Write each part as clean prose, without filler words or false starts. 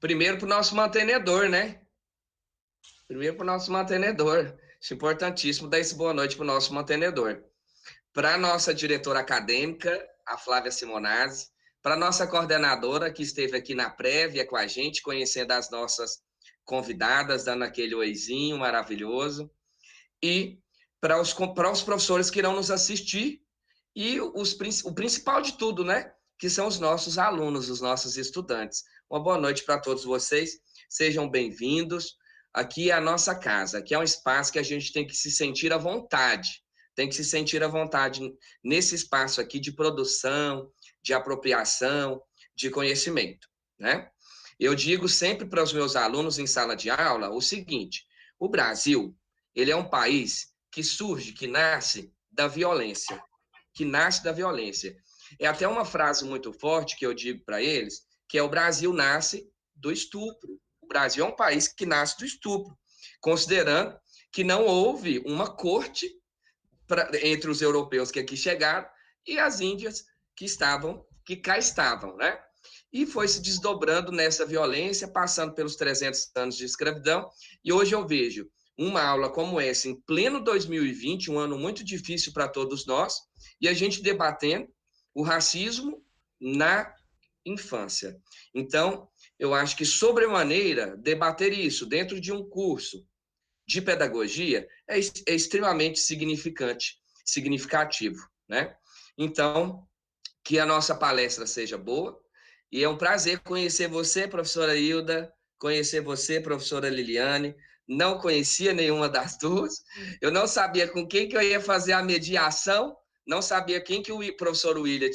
Primeiro para o nosso mantenedor, né? Primeiro para o nosso mantenedor. Acho importantíssimo dar esse boa noite para o nosso mantenedor. Para a nossa diretora acadêmica, a Flávia Simonazzi, para a nossa coordenadora, que esteve aqui na prévia com a gente, conhecendo as nossas convidadas, dando aquele oizinho maravilhoso, e para os professores que irão nos assistir, e o principal de tudo, né? Que são os nossos alunos, os nossos estudantes. Uma boa noite para todos vocês, sejam bem-vindos. Aqui é a nossa casa, aqui é um espaço que a gente tem que se sentir à vontade, tem que se sentir à vontade nesse espaço aqui de produção, de apropriação, de conhecimento, né? Eu digo sempre para os meus alunos em sala de aula o seguinte: o Brasil, ele é um país que surge, que nasce da violência, que nasce da violência. É até uma frase muito forte que eu digo para eles, que é: o Brasil nasce do estupro. O Brasil é um país que nasce do estupro, considerando que não houve uma corte entre os europeus que aqui chegaram e as índias que cá estavam, né? E foi se desdobrando nessa violência, passando pelos 300 anos de escravidão, e hoje eu vejo uma aula como essa, em pleno 2020, um ano muito difícil para todos nós, e a gente debatendo o racismo na infância. Então, eu acho que, sobremaneira, debater isso dentro de um curso de pedagogia é extremamente significativo, né? Então, que a nossa palestra seja boa, e é um prazer conhecer você, professora Hilda, conhecer você, professora Liliane. Não conhecia nenhuma das duas, eu não sabia com quem que eu ia fazer a mediação, não sabia quem que o professor William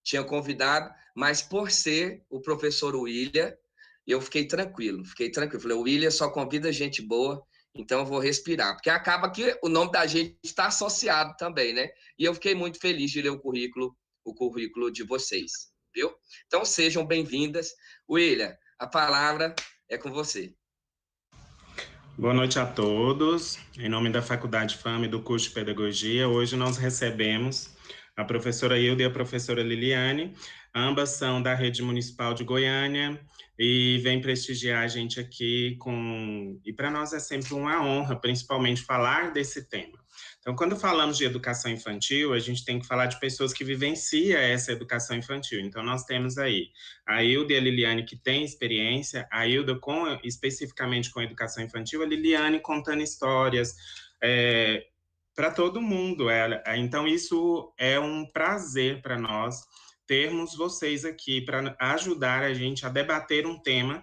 tinha convidado, mas por ser o professor William, eu fiquei tranquilo. Falei: o William só convida gente boa, então eu vou respirar, porque acaba que o nome da gente está associado também, né? E eu fiquei muito feliz de ler o currículo de vocês, viu? Então sejam bem-vindas. William, a palavra é com você. Boa noite a todos. Em nome da Faculdade FAM do curso de Pedagogia, hoje nós recebemos a professora Hilda e a professora Liliane. Ambas são da Rede Municipal de Goiânia e vêm prestigiar a gente aqui e para nós é sempre uma honra, principalmente, falar desse tema. Então, quando falamos de educação infantil, a gente tem que falar de pessoas que vivenciam essa educação infantil. Então, nós temos aí a Hilda e a Liliane, que têm experiência, a Hilda especificamente com educação infantil, a Liliane contando histórias para todo mundo. Então, isso é um prazer para nós termos vocês aqui para ajudar a gente a debater um tema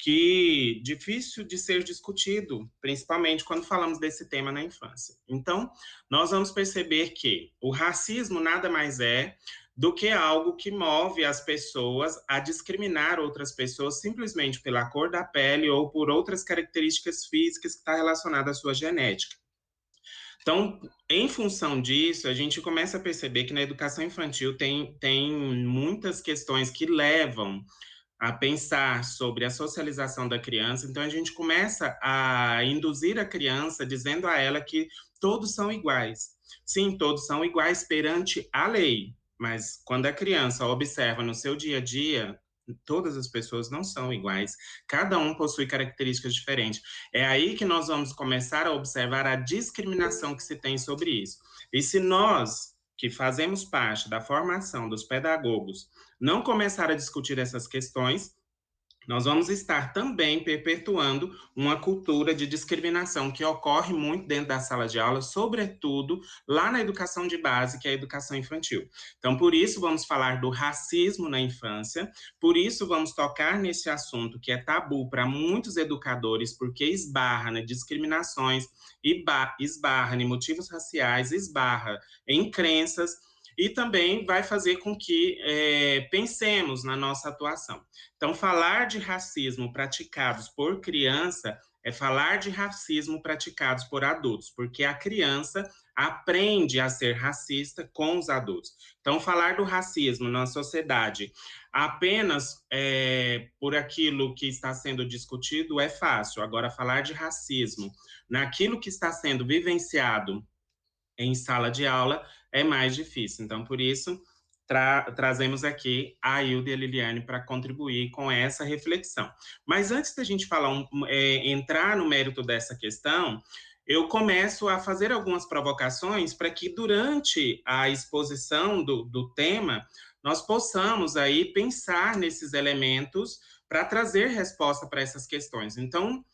que difícil de ser discutido, principalmente quando falamos desse tema na infância. Então, nós vamos perceber que o racismo nada mais é do que algo que move as pessoas a discriminar outras pessoas simplesmente pela cor da pele ou por outras características físicas que está relacionada à sua genética. Então, em função disso, a gente começa a perceber que na educação infantil tem muitas questões que levam a pensar sobre a socialização da criança. Então, a gente começa a induzir a criança dizendo a ela que todos são iguais. Sim, todos são iguais perante a lei, mas quando a criança observa no seu dia a dia, todas as pessoas não são iguais, cada um possui características diferentes. É aí que nós vamos começar a observar a discriminação que se tem sobre isso. E se nós, que fazemos parte da formação dos pedagogos, não começar a discutir essas questões, nós vamos estar também perpetuando uma cultura de discriminação que ocorre muito dentro da sala de aula, sobretudo lá na educação de base, que é a educação infantil. Então, por isso, vamos falar do racismo na infância, por isso, vamos tocar nesse assunto que é tabu para muitos educadores, porque esbarra em discriminações, esbarra em motivos raciais, esbarra em crenças, e também vai fazer com que pensemos na nossa atuação. Então, falar de racismo praticados por criança é falar de racismo praticados por adultos, porque a criança aprende a ser racista com os adultos. Então, falar do racismo na sociedade apenas por aquilo que está sendo discutido é fácil. Agora, falar de racismo naquilo que está sendo vivenciado em sala de aula é mais difícil. Então, por isso, trazemos aqui a Hilda e a Liliane para contribuir com essa reflexão. Mas antes da gente entrar no mérito dessa questão, eu começo a fazer algumas provocações para que durante a exposição do tema nós possamos aí pensar nesses elementos para trazer resposta para essas questões. Então,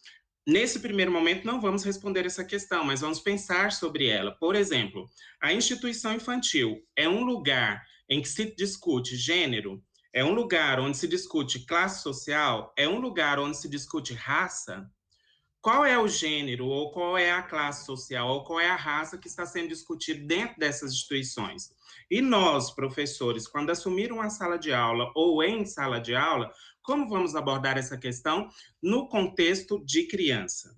nesse primeiro momento, não vamos responder essa questão, mas vamos pensar sobre ela. Por exemplo, a instituição infantil é um lugar em que se discute gênero? É um lugar onde se discute classe social? É um lugar onde se discute raça? Qual é o gênero, ou qual é a classe social, ou qual é a raça que está sendo discutida dentro dessas instituições? E nós, professores, quando assumir uma sala de aula ou em sala de aula, como vamos abordar essa questão no contexto de criança?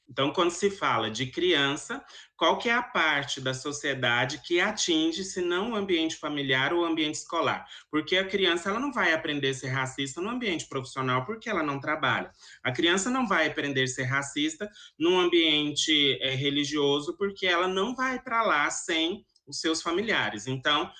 Então, quando se fala de criança, qual que é a parte da sociedade que atinge, se não o ambiente familiar ou o ambiente escolar? Porque a criança ela não vai aprender a ser racista no ambiente profissional porque ela não trabalha. A criança não vai aprender a ser racista no ambiente religioso porque ela não vai para lá sem os seus familiares. Então,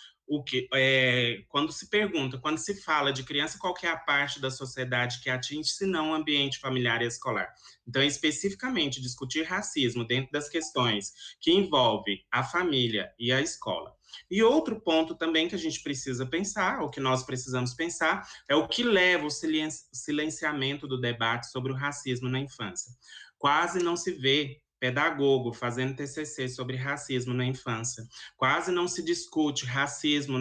quando se pergunta, quando se fala de criança, qual que é a parte da sociedade que atinge, se não o ambiente familiar e escolar? Então, especificamente, discutir racismo dentro das questões que envolve a família e a escola. E outro ponto também que a gente precisa pensar, ou que nós precisamos pensar, é o que leva o silenciamento do debate sobre o racismo na infância. Quase não se vê pedagogo fazendo TCC sobre racismo na infância. Quase não se discute racismo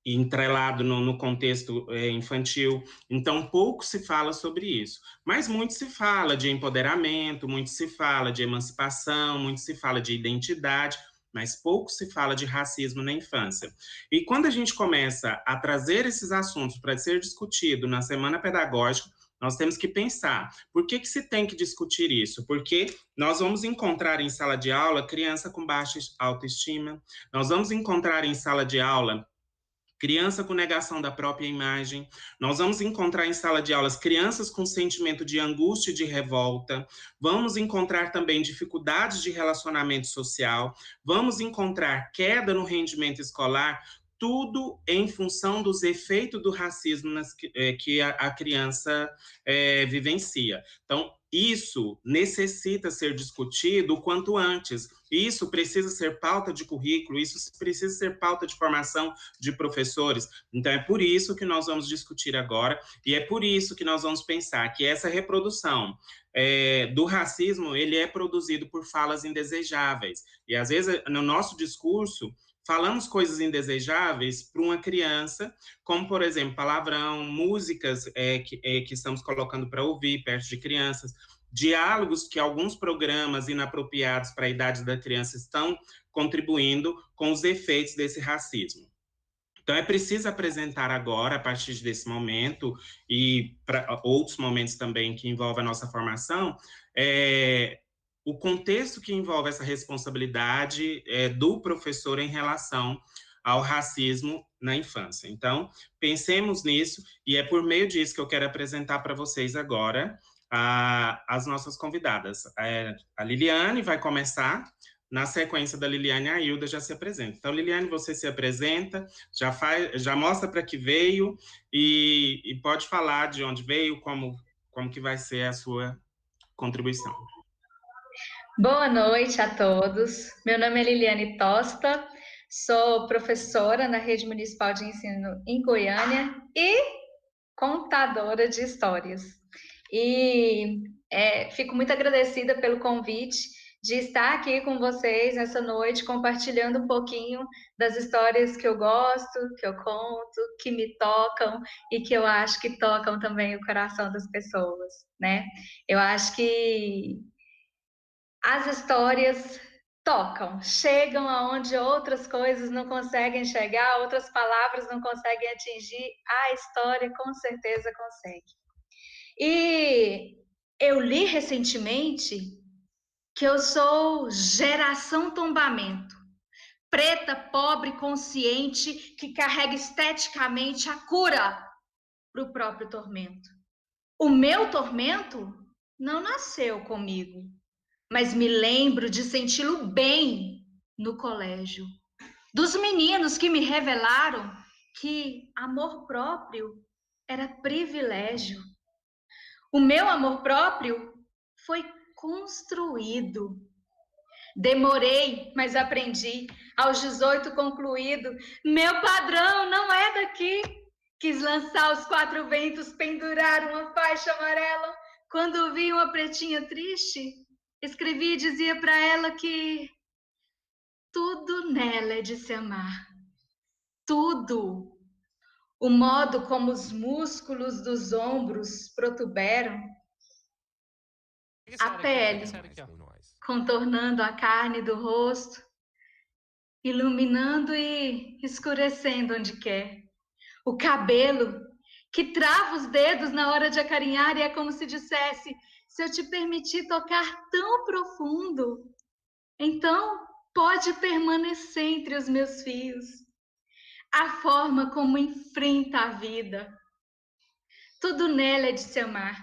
entrelado no contexto infantil. Então, pouco se fala sobre isso. Mas muito se fala de empoderamento, muito se fala de emancipação, muito se fala de identidade, mas pouco se fala de racismo na infância. E quando a gente começa a trazer esses assuntos para ser discutido na semana pedagógica, nós temos que pensar, por que se tem que discutir isso? Porque nós vamos encontrar em sala de aula criança com baixa autoestima, nós vamos encontrar em sala de aula criança com negação da própria imagem. Nós vamos encontrar em sala de aulas crianças com sentimento de angústia e de revolta. Vamos encontrar também dificuldades de relacionamento social. Vamos encontrar queda no rendimento escolar, tudo em função dos efeitos do racismo que a criança vivencia. Então, isso necessita ser discutido o quanto antes. Isso precisa ser pauta de currículo, isso precisa ser pauta de formação de professores. Então, é por isso que nós vamos discutir agora, e é por isso que nós vamos pensar que essa reprodução do racismo, ele é produzido por falas indesejáveis. E, às vezes, no nosso discurso, falamos coisas indesejáveis para uma criança, como, por exemplo, palavrão, músicas que estamos colocando para ouvir perto de crianças, diálogos que alguns programas inapropriados para a idade da criança estão contribuindo com os efeitos desse racismo. Então, é preciso apresentar agora, a partir desse momento, e para outros momentos também que envolvem a nossa formação, o contexto que envolve essa responsabilidade do professor em relação ao racismo na infância. Então, pensemos nisso, e é por meio disso que eu quero apresentar para vocês agora as nossas convidadas. A Liliane vai começar, na sequência da Liliane, a Hilda já se apresenta. Então, Liliane, você se apresenta, já mostra para que veio e pode falar de onde veio, como que vai ser a sua contribuição. Boa noite a todos. Meu nome é Liliane Tosta, sou professora na Rede Municipal de Ensino em Goiânia e contadora de histórias. E fico muito agradecida pelo convite de estar aqui com vocês nessa noite, compartilhando um pouquinho das histórias que eu gosto, que eu conto, que me tocam e que eu acho que tocam também o coração das pessoas, né? Eu acho que as histórias tocam, chegam aonde outras coisas não conseguem chegar, outras palavras não conseguem atingir, a história com certeza consegue. E eu li recentemente que eu sou geração tombamento, preta, pobre, consciente, que carrega esteticamente a cura para o próprio tormento. O meu tormento não nasceu comigo, mas me lembro de senti-lo bem no colégio, dos meninos que me revelaram que amor próprio era privilégio. O meu amor próprio foi construído. Demorei, mas aprendi. Aos 18 concluído, meu padrão não é daqui. Quis lançar os 4 ventos, pendurar uma faixa amarela. Quando vi uma pretinha triste, escrevi e dizia para ela que tudo nela é de se amar. Tudo. O modo como os músculos dos ombros protuberam, a pele contornando a carne do rosto, iluminando e escurecendo onde quer. O cabelo que trava os dedos na hora de acarinhar e é como se dissesse: se eu te permitir tocar tão profundo, então pode permanecer entre os meus fios. A forma como enfrenta a vida. Tudo nela é de se amar.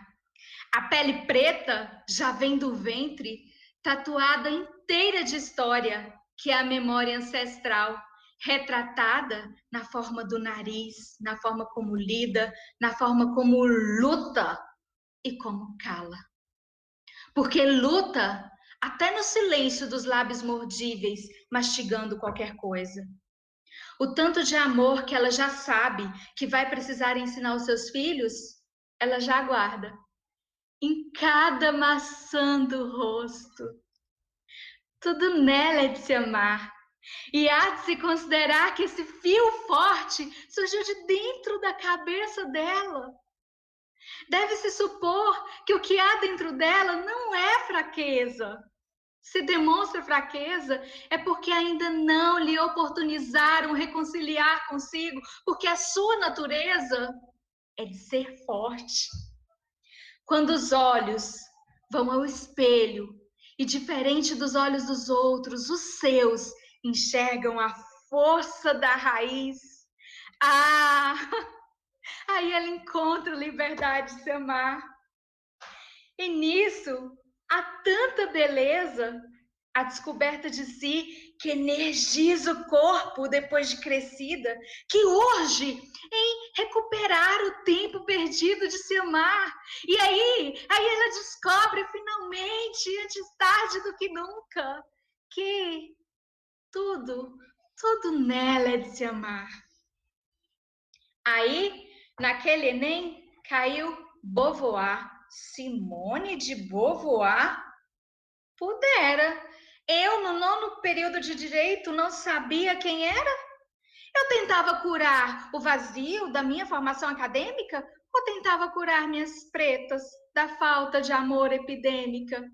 A pele preta já vem do ventre, tatuada inteira de história, que é a memória ancestral, retratada na forma do nariz, na forma como lida, na forma como luta e como cala. Porque luta até no silêncio dos lábios mordíveis, mastigando qualquer coisa. O tanto de amor que ela já sabe que vai precisar ensinar aos seus filhos, ela já guarda em cada maçã do rosto. Tudo nela é de se amar. E há de se considerar que esse fio forte surgiu de dentro da cabeça dela. Deve-se supor que o que há dentro dela não é fraqueza. Se demonstra fraqueza, é porque ainda não lhe oportunizaram reconciliar consigo, porque a sua natureza é de ser forte. Quando os olhos vão ao espelho e, diferente dos olhos dos outros, os seus enxergam a força da raiz, aí ela encontra liberdade de se amar. E nisso há tanta beleza, a descoberta de si que energiza o corpo depois de crescida, que urge em recuperar o tempo perdido de se amar. E aí ela descobre finalmente, antes tarde do que nunca, que tudo nela é de se amar. Aí, naquele Enem, caiu Beauvoir. Simone de Beauvoir? Pudera. Eu, no 9º período de Direito, não sabia quem era? Eu tentava curar o vazio da minha formação acadêmica ou tentava curar minhas pretas da falta de amor epidêmica?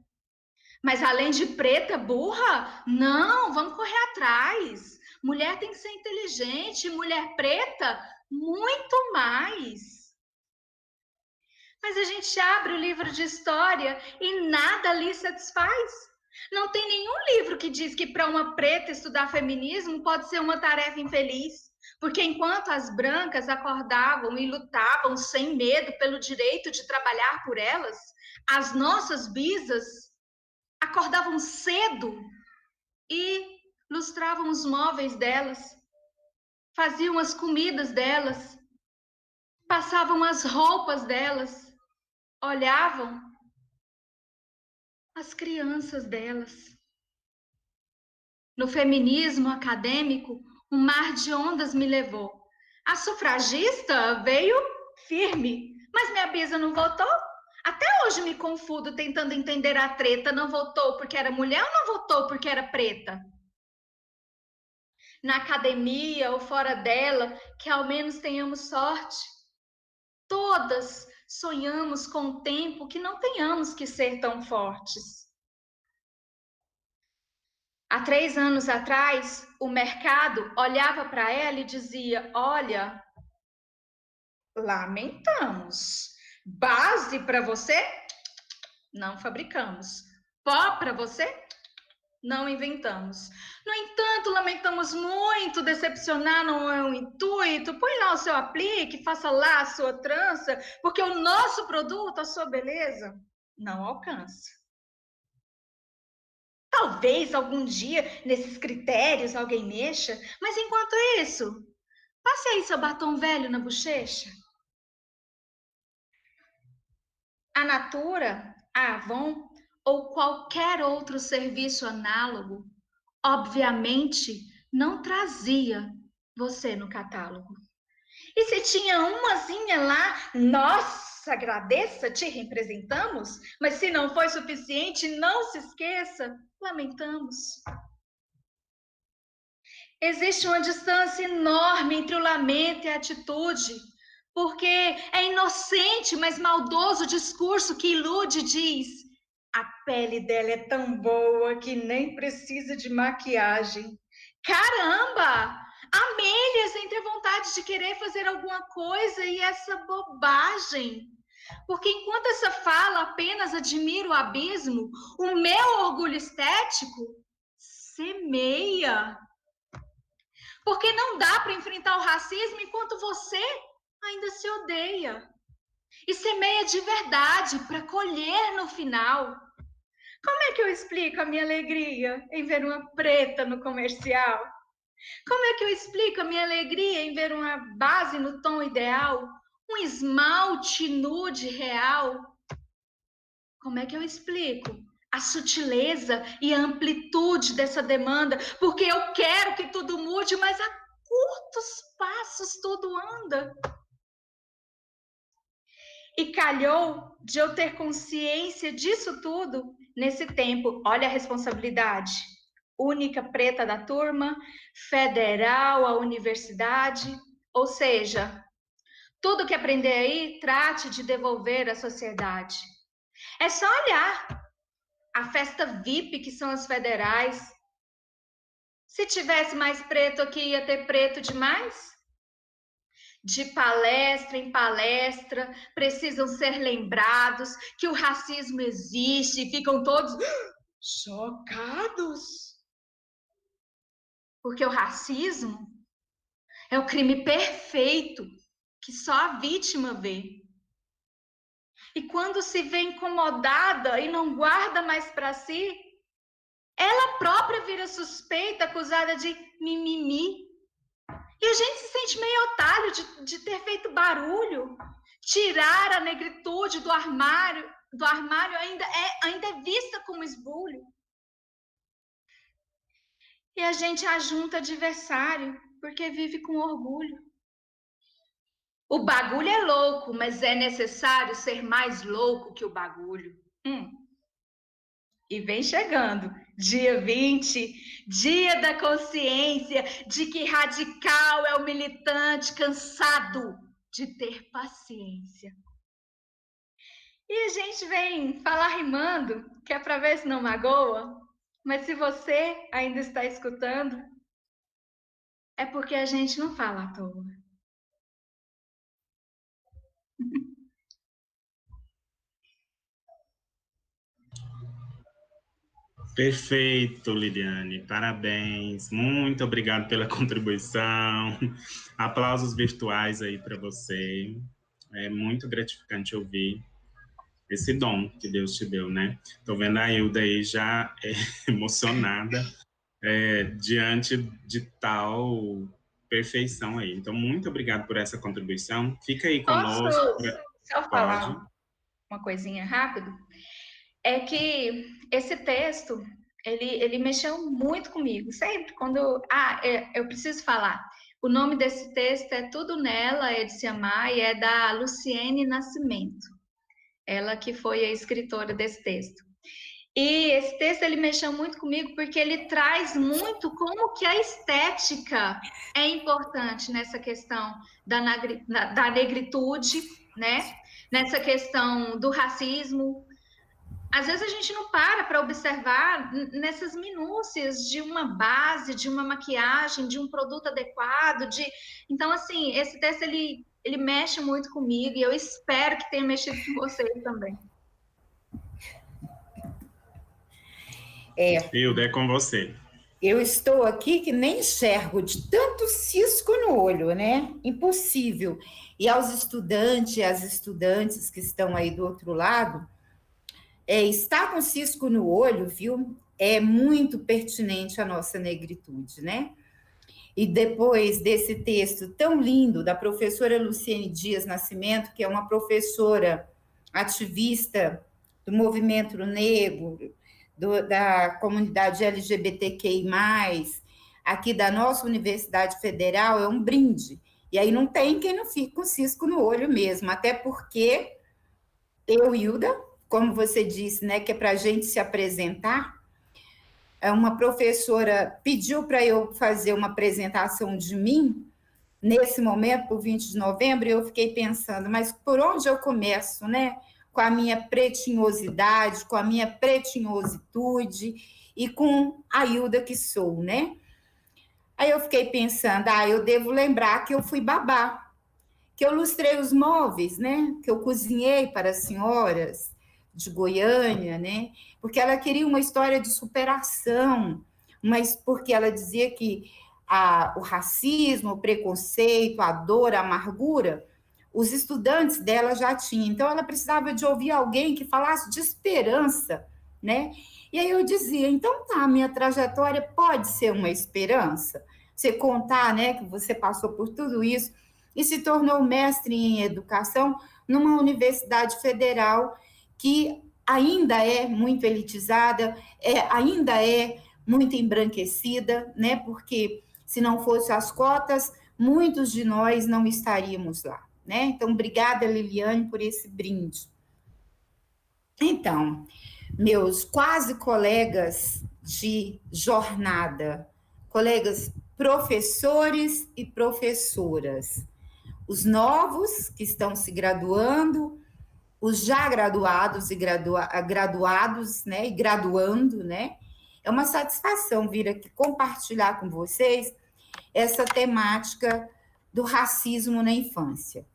Mas além de preta, burra? Não, vamos correr atrás. Mulher tem que ser inteligente, mulher preta, muito mais. Mas a gente abre o livro de história e nada ali satisfaz. Não tem nenhum livro que diz que para uma preta estudar feminismo pode ser uma tarefa infeliz. Porque enquanto as brancas acordavam e lutavam sem medo pelo direito de trabalhar por elas, as nossas bisas acordavam cedo e lustravam os móveis delas, faziam as comidas delas, passavam as roupas delas, olhavam as crianças delas. No feminismo acadêmico, um mar de ondas me levou. A sufragista veio firme, mas minha bisa não votou. Até hoje me confundo tentando entender a treta. Não votou porque era mulher ou não votou porque era preta? Na academia ou fora dela, que ao menos tenhamos sorte. Todas sonhamos com um tempo que não tenhamos que ser tão fortes. Há 3 anos atrás, o mercado olhava para ela e dizia: olha, lamentamos. Base para você? Não fabricamos. Pó para você? Não inventamos. No entanto, lamentamos muito, decepcionar não é o intuito. Põe lá o seu aplique, faça lá a sua trança, porque o nosso produto, a sua beleza, não alcança. Talvez algum dia nesses critérios alguém mexa, mas enquanto isso, passe aí seu batom velho na bochecha. A Natura, a Avon ou qualquer outro serviço análogo, obviamente, não trazia você no catálogo. E se tinha umazinha lá, nossa, agradeça, te representamos, mas se não foi suficiente, não se esqueça, lamentamos. Existe uma distância enorme entre o lamento e a atitude, porque é inocente, mas maldoso o discurso que ilude e diz: a pele dela é tão boa que nem precisa de maquiagem. Caramba! Há meias entre a vontade de querer fazer alguma coisa e essa bobagem. Porque enquanto essa fala apenas admira o abismo, o meu orgulho estético semeia. Porque não dá para enfrentar o racismo enquanto você ainda se odeia. E semeia de verdade para colher no final. Como é que eu explico a minha alegria em ver uma preta no comercial? Como é que eu explico a minha alegria em ver uma base no tom ideal? Um esmalte nude real? Como é que eu explico a sutileza e a amplitude dessa demanda? Porque eu quero que tudo mude, mas a curtos passos tudo anda. E calhou de eu ter consciência disso tudo nesse tempo. Olha a responsabilidade. Única preta da turma, federal, a universidade. Ou seja, tudo que aprender aí, trate de devolver à sociedade. É só olhar a festa VIP, que são as federais. Se tivesse mais preto aqui, ia ter preto demais? De palestra em palestra, precisam ser lembrados que o racismo existe, e ficam todos chocados. Porque o racismo é o crime perfeito que só a vítima vê. E quando se vê incomodada e não guarda mais para si, ela própria vira suspeita, acusada de mimimi. E a gente se sente meio otário de ter feito barulho. Tirar a negritude do armário ainda é vista como esbulho. E a gente ajunta adversário, porque vive com orgulho. O bagulho é louco, mas é necessário ser mais louco que o bagulho. E vem chegando, dia 20, dia da consciência de que radical é o militante cansado de ter paciência. E a gente vem falar rimando, que é para ver se não magoa, mas se você ainda está escutando, é porque a gente não fala à toa. Perfeito, Liliane. Parabéns. Muito obrigado pela contribuição. Aplausos virtuais aí para você. É muito gratificante ouvir esse dom que Deus te deu, né? Tô vendo a Hilda aí já emocionada diante de tal perfeição aí. Então, muito obrigado por essa contribuição. Fica aí conosco. Posso só falar uma coisinha rápido? É que esse texto, ele mexeu muito comigo. Sempre quando... eu preciso falar. O nome desse texto é Tudo Nela, é de se amar, e é da Luciene Nascimento. Ela que foi a escritora desse texto. E esse texto, ele mexeu muito comigo porque ele traz muito como que a estética é importante nessa questão da negritude, né? Nessa questão do racismo. Às vezes a gente não para observar nessas minúcias de uma base, de uma maquiagem, de um produto adequado, Então, assim, esse texto, ele mexe muito comigo e eu espero que tenha mexido com vocês também. Hilda, é com você. Eu estou aqui que nem enxergo de tanto cisco no olho, né? Impossível. E aos estudantes e às estudantes que estão aí do outro lado, estar com cisco no olho, viu? é muito pertinente à nossa negritude, né? E depois desse texto tão lindo da professora Luciene Dias Nascimento, que é uma professora ativista do movimento negro, da comunidade LGBTQI+, aqui da nossa Universidade Federal, é um brinde. E aí não tem quem não fique com cisco no olho mesmo, até porque eu, Hilda, como você disse, né, que é para a gente se apresentar, uma professora pediu para eu fazer uma apresentação de mim, nesse momento, por 20 de novembro, e eu fiquei pensando, mas por onde eu começo, né? Com a minha pretinhosidade, com a minha pretinhositude e com a Hilda que sou, né? Aí eu fiquei pensando, eu devo lembrar que eu fui babá, que eu lustrei os móveis, né? Que eu cozinhei para as senhoras de Goiânia, né? Porque ela queria uma história de superação, mas porque ela dizia que o racismo, o preconceito, a dor, a amargura, os estudantes dela já tinham. Então, ela precisava de ouvir alguém que falasse de esperança, né? E aí eu dizia, então tá, minha trajetória pode ser uma esperança? Você contar, né, que você passou por tudo isso e se tornou mestre em educação numa universidade federal que ainda é muito elitizada, ainda é muito embranquecida, né? Porque se não fossem as cotas, muitos de nós não estaríamos lá, né? Então, obrigada, Liliane, por esse brinde. Então, meus quase colegas de jornada, colegas professores e professoras, os novos que estão se graduando, os já graduados e graduados, né, e graduando, né? É uma satisfação vir aqui compartilhar com vocês essa temática do racismo na infância.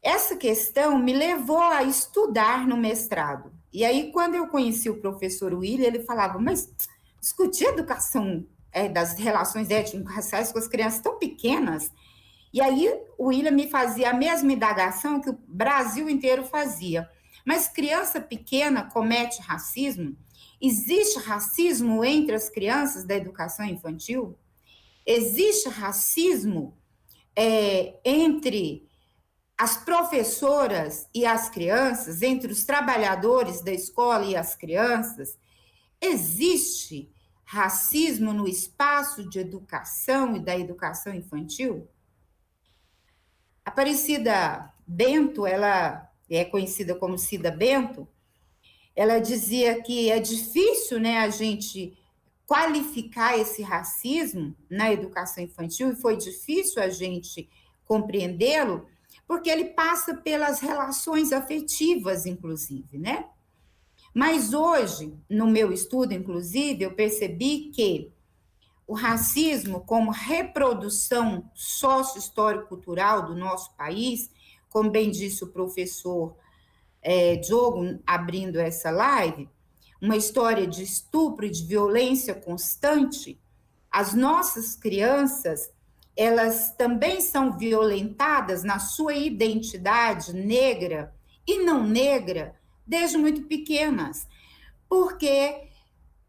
Essa questão me levou a estudar no mestrado. E aí, quando eu conheci o professor William, ele falava, mas discutir educação das relações étnico-raciais com as crianças tão pequenas. E aí o William me fazia a mesma indagação que o Brasil inteiro fazia. Mas criança pequena comete racismo? Existe racismo entre as crianças da educação infantil? Existe racismo entre as professoras e as crianças, entre os trabalhadores da escola e as crianças? Existe racismo no espaço de educação e da educação infantil? Aparecida Bento, ela é conhecida como Cida Bento, ela dizia que é difícil, né, a gente qualificar esse racismo na educação infantil, e foi difícil a gente compreendê-lo, porque ele passa pelas relações afetivas, inclusive, né? Mas hoje, no meu estudo, inclusive, eu percebi que o racismo como reprodução sócio-histórico-cultural do nosso país, como bem disse o professor Diogo, abrindo essa live, uma história de estupro e de violência constante, as nossas crianças, elas também são violentadas na sua identidade negra e não negra desde muito pequenas, porque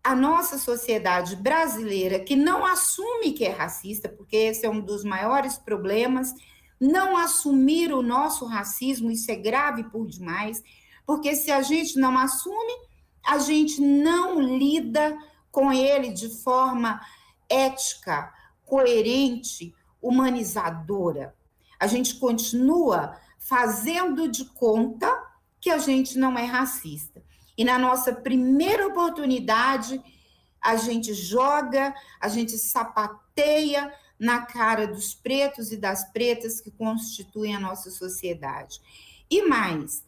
a nossa sociedade brasileira, que não assume que é racista, porque esse é um dos maiores problemas, não assumir o nosso racismo, isso é grave por demais, porque se a gente não assume, a gente não lida com ele de forma ética, coerente, humanizadora. A gente continua fazendo de conta que a gente não é racista. E na nossa primeira oportunidade, a gente joga, a gente sapateia na cara dos pretos e das pretas que constituem a nossa sociedade. E mais,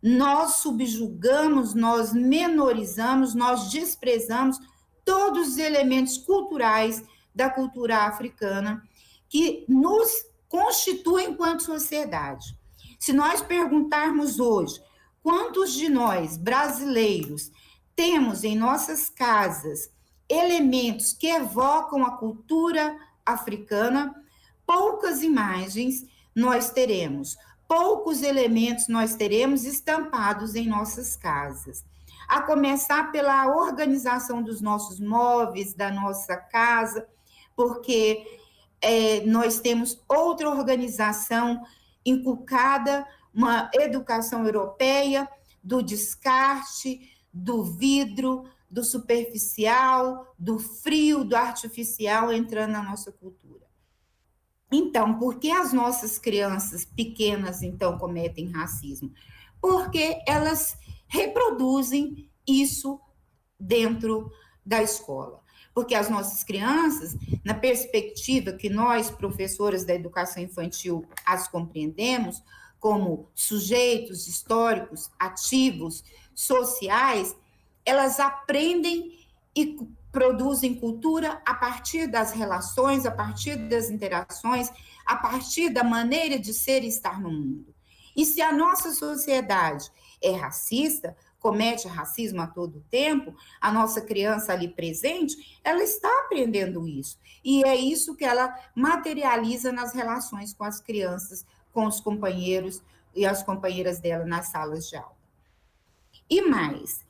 nós subjugamos, nós menorizamos, nós desprezamos todos os elementos culturais da cultura africana que nos constituem enquanto sociedade. Se nós perguntarmos hoje, quantos de nós, brasileiros, temos em nossas casas elementos que evocam a cultura africana, poucas imagens nós teremos, poucos elementos nós teremos estampados em nossas casas. a começar pela organização dos nossos móveis, da nossa casa, porque nós temos outra organização inculcada, uma educação europeia do descarte, do vidro, do superficial, do frio, do artificial entrando na nossa cultura. Então, por que as nossas crianças pequenas, então, cometem racismo? Porque elas reproduzem isso dentro da escola. Porque as nossas crianças, na perspectiva que nós, professoras da educação infantil, as compreendemos como sujeitos históricos, ativos, sociais, elas aprendem e produzem cultura a partir das relações, a partir das interações, a partir da maneira de ser e estar no mundo. E se a nossa sociedade é racista, comete racismo a todo tempo, a nossa criança ali presente, ela está aprendendo isso. E é isso que ela materializa nas relações com as crianças, com os companheiros e as companheiras dela nas salas de aula. E mais,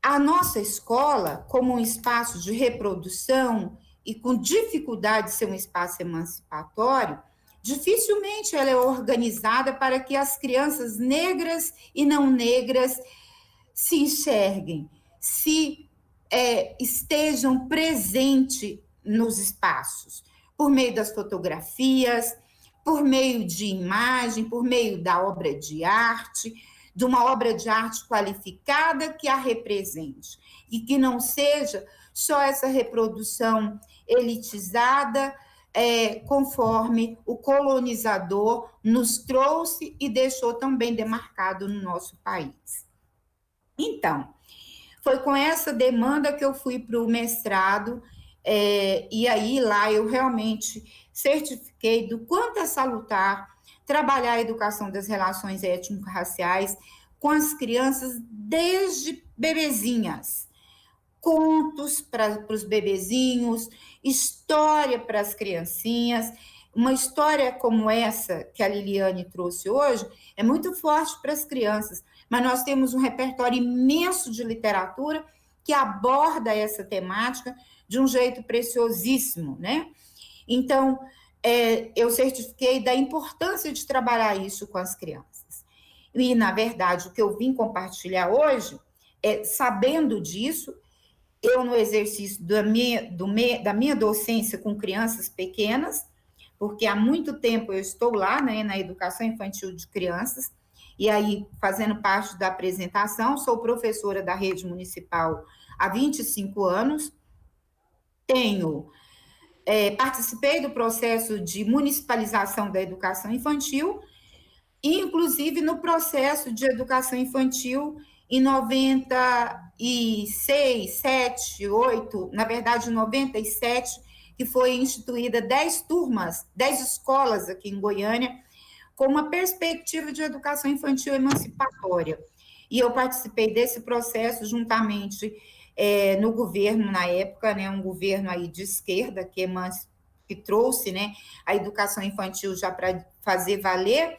a nossa escola, como um espaço de reprodução e com dificuldade de ser um espaço emancipatório, dificilmente ela é organizada para que as crianças negras e não negras se enxerguem, estejam presentes nos espaços, por meio das fotografias, por meio de imagem, por meio da obra de arte, de uma obra de arte qualificada que a represente, e que não seja só essa reprodução elitizada, conforme o colonizador nos trouxe e deixou tão bem demarcado no nosso país. Então, foi com essa demanda que eu fui para o mestrado, e aí lá eu realmente certifiquei do quanto é salutar trabalhar a educação das relações étnico-raciais com as crianças desde bebezinhas. Contos para os bebezinhos, história para as criancinhas. Uma história como essa que a Liliane trouxe hoje é muito forte para as crianças, mas nós temos um repertório imenso de literatura que aborda essa temática de um jeito preciosíssimo, né? Então, eu certifiquei da importância de trabalhar isso com as crianças. E, na verdade, o que eu vim compartilhar hoje, sabendo disso, eu no exercício da minha docência com crianças pequenas, porque há muito tempo eu estou lá, né, na educação infantil de crianças, e aí, fazendo parte da apresentação, sou professora da rede municipal há 25 anos, participei do processo de municipalização da educação infantil, e inclusive no processo de educação infantil em 96, 7, 8, na verdade, em 97, que foi instituída 10 turmas, 10 escolas aqui em Goiânia, com uma perspectiva de educação infantil emancipatória. E eu participei desse processo juntamente no governo, na época, né, um governo aí de esquerda, que trouxe, né, a educação infantil já para fazer valer,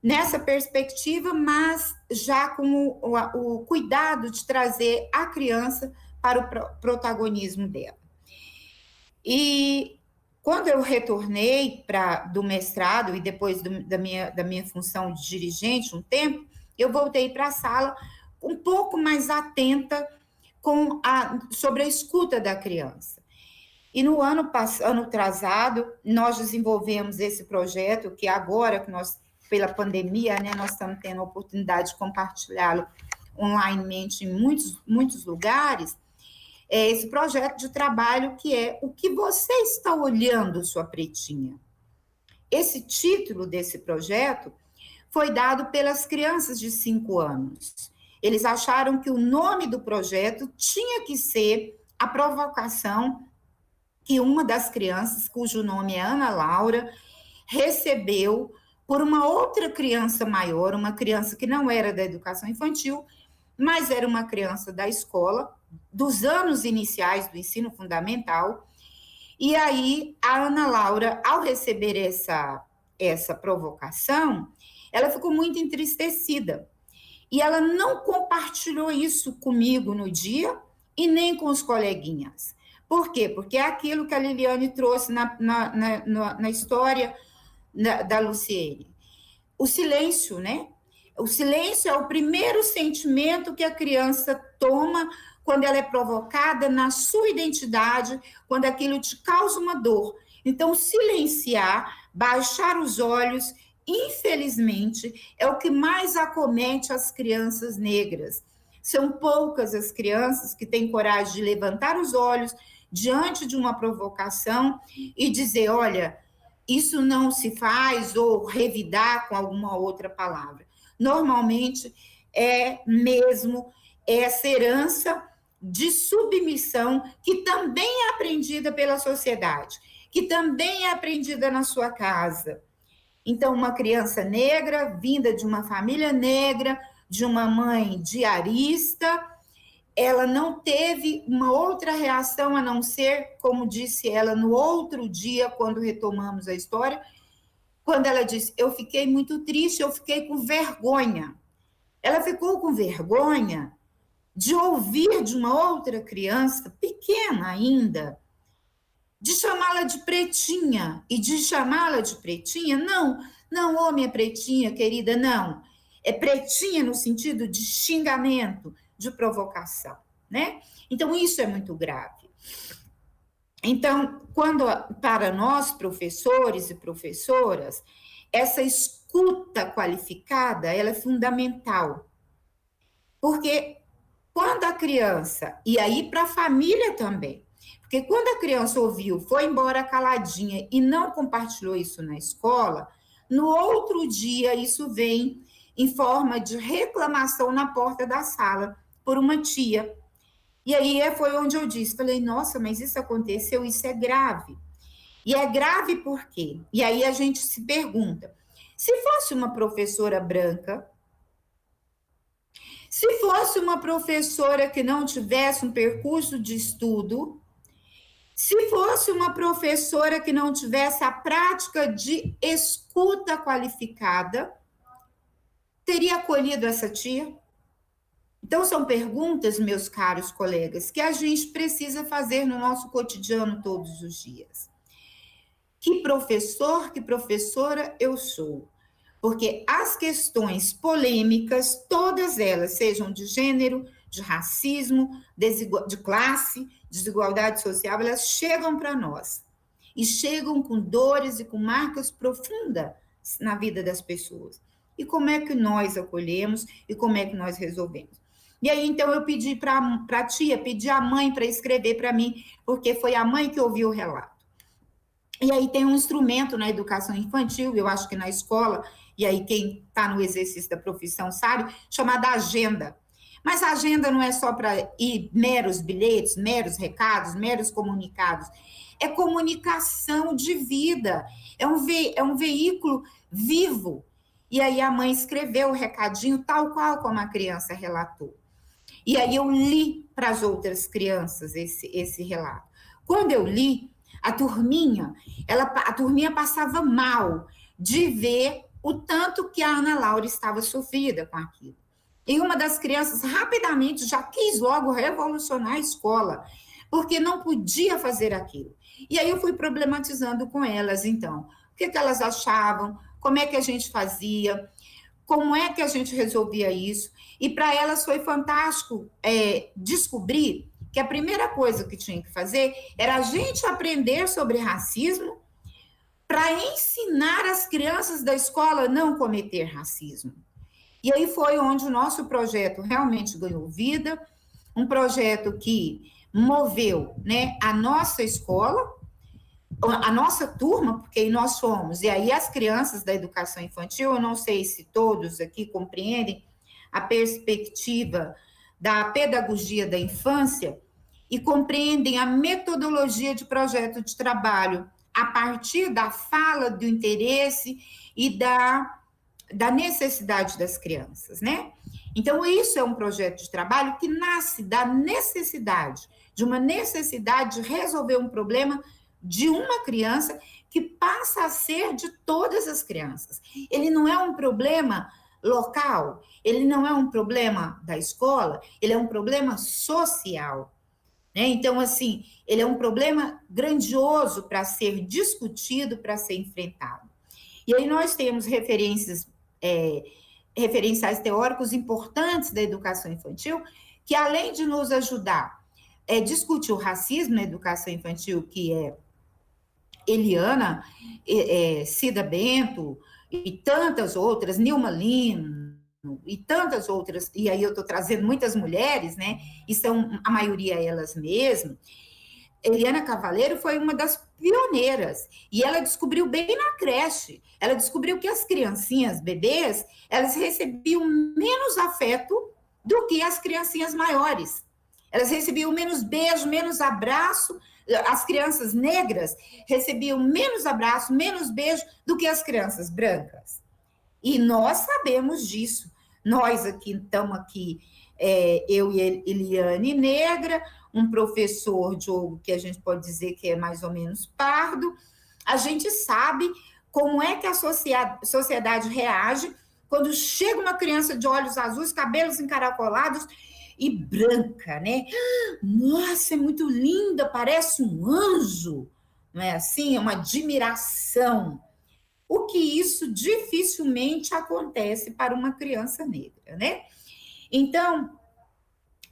nessa perspectiva, mas já com o cuidado de trazer a criança para o protagonismo dela. E quando eu retornei do mestrado e depois da minha função de dirigente, um tempo, eu voltei para a sala um pouco mais atenta sobre a escuta da criança. E no ano atrasado, nós desenvolvemos esse projeto, que agora que nós, pela pandemia, né, nós estamos tendo a oportunidade de compartilhá-lo onlinemente em muitos lugares, esse projeto de trabalho que é O que você está olhando, sua pretinha? Esse título desse projeto foi dado pelas crianças de 5 anos. Eles acharam que o nome do projeto tinha que ser a provocação que uma das crianças, cujo nome é Ana Laura, recebeu por uma outra criança maior, uma criança que não era da educação infantil, mas era uma criança da escola, dos anos iniciais do ensino fundamental. E aí, a Ana Laura, ao receber essa provocação, ela ficou muito entristecida. E ela não compartilhou isso comigo no dia e nem com os coleguinhas. Por quê? Porque é aquilo que a Liliane trouxe na história da Luciene. O silêncio, né? O silêncio é o primeiro sentimento que a criança toma quando ela é provocada na sua identidade, quando aquilo te causa uma dor. Então, silenciar, baixar os olhos, infelizmente, é o que mais acomete as crianças negras. São poucas as crianças que têm coragem de levantar os olhos diante de uma provocação e dizer, olha, isso não se faz, ou revidar com alguma outra palavra. Normalmente, é mesmo essa herança de submissão que também é aprendida pela sociedade, que também é aprendida na sua casa. Então, uma criança negra, vinda de uma família negra, de uma mãe diarista, ela não teve uma outra reação a não ser, como disse ela no outro dia, quando retomamos a história, quando ela disse, eu fiquei muito triste, eu fiquei com vergonha. Ela ficou com vergonha de ouvir de uma outra criança, pequena ainda, de chamá-la de pretinha, e de chamá-la de pretinha, não, minha pretinha, querida, não. É pretinha no sentido de xingamento, de provocação, né? Então, isso é muito grave. Então, para nós, professores e professoras, essa escuta qualificada, ela é fundamental. Porque quando a criança, e aí para a família também, porque quando a criança ouviu, foi embora caladinha e não compartilhou isso na escola, no outro dia isso vem em forma de reclamação na porta da sala por uma tia. E aí foi onde eu disse, falei, nossa, mas isso aconteceu, isso é grave. E é grave por quê? E aí a gente se pergunta, se fosse uma professora branca, se fosse uma professora que não tivesse um percurso de estudo, se fosse uma professora que não tivesse a prática de escuta qualificada, teria acolhido essa tia? Então, são perguntas, meus caros colegas, que a gente precisa fazer no nosso cotidiano todos os dias. Que professor, que professora eu sou? Porque as questões polêmicas, todas elas, sejam de gênero, de racismo, de classe, desigualdade social, elas chegam para nós. E chegam com dores e com marcas profundas na vida das pessoas. E como é que nós acolhemos e como é que nós resolvemos? E aí, então, eu pedi para a tia, pedi à mãe para escrever para mim, porque foi a mãe que ouviu o relato. E aí tem um instrumento na educação infantil, eu acho que na escola, e aí quem está no exercício da profissão sabe, chamada agenda. Mas a agenda não é só para ir meros bilhetes, meros recados, meros comunicados. É comunicação de vida, é um veículo vivo. E aí a mãe escreveu o recadinho tal qual como a criança relatou. E aí eu li para as outras crianças esse relato. Quando eu li, a turminha passava mal de ver o tanto que a Ana Laura estava sofrida com aquilo. E uma das crianças rapidamente já quis logo revolucionar a escola, porque não podia fazer aquilo. E aí eu fui problematizando com elas, então, o que elas achavam, como é que a gente fazia, como é que a gente resolvia isso. E para elas foi fantástico descobrir que a primeira coisa que tinha que fazer era a gente aprender sobre racismo para ensinar as crianças da escola a não cometer racismo. E aí foi onde o nosso projeto realmente ganhou vida, um projeto que moveu, né, a nossa escola, a nossa turma, porque nós fomos, e aí as crianças da educação infantil, eu não sei se todos aqui compreendem a perspectiva da pedagogia da infância e compreendem a metodologia de projeto de trabalho a partir da fala, do interesse e da necessidade das crianças, né? Então, isso é um projeto de trabalho que nasce da necessidade, de uma necessidade de resolver um problema de uma criança que passa a ser de todas as crianças. Ele não é um problema local, ele não é um problema da escola, ele é um problema social. Né? Então, assim, ele é um problema grandioso para ser discutido, para ser enfrentado. E aí nós temos referenciais teóricos importantes da educação infantil, que além de nos ajudar a discutir o racismo na educação infantil, que é Eliana, Cida Bento e tantas outras, Nilma Lino e tantas outras, e aí eu estou trazendo muitas mulheres, né, e são a maioria elas mesmas. Eliana Cavaleiro foi uma das pioneiras, e ela descobriu bem na creche, ela descobriu que as criancinhas, bebês, elas recebiam menos afeto do que as criancinhas maiores. Elas recebiam menos beijo, menos abraço, as crianças negras recebiam menos abraço, menos beijo do que as crianças brancas. E nós sabemos disso. Nós aqui estamos aqui, eu e Eliane negra, um professor, Diogo, que a gente pode dizer que é mais ou menos pardo. A gente sabe como é que a sociedade reage quando chega uma criança de olhos azuis, cabelos encaracolados e branca, né? Nossa, é muito linda, parece um anjo, não é assim? É uma admiração. O que isso dificilmente acontece para uma criança negra, né? Então,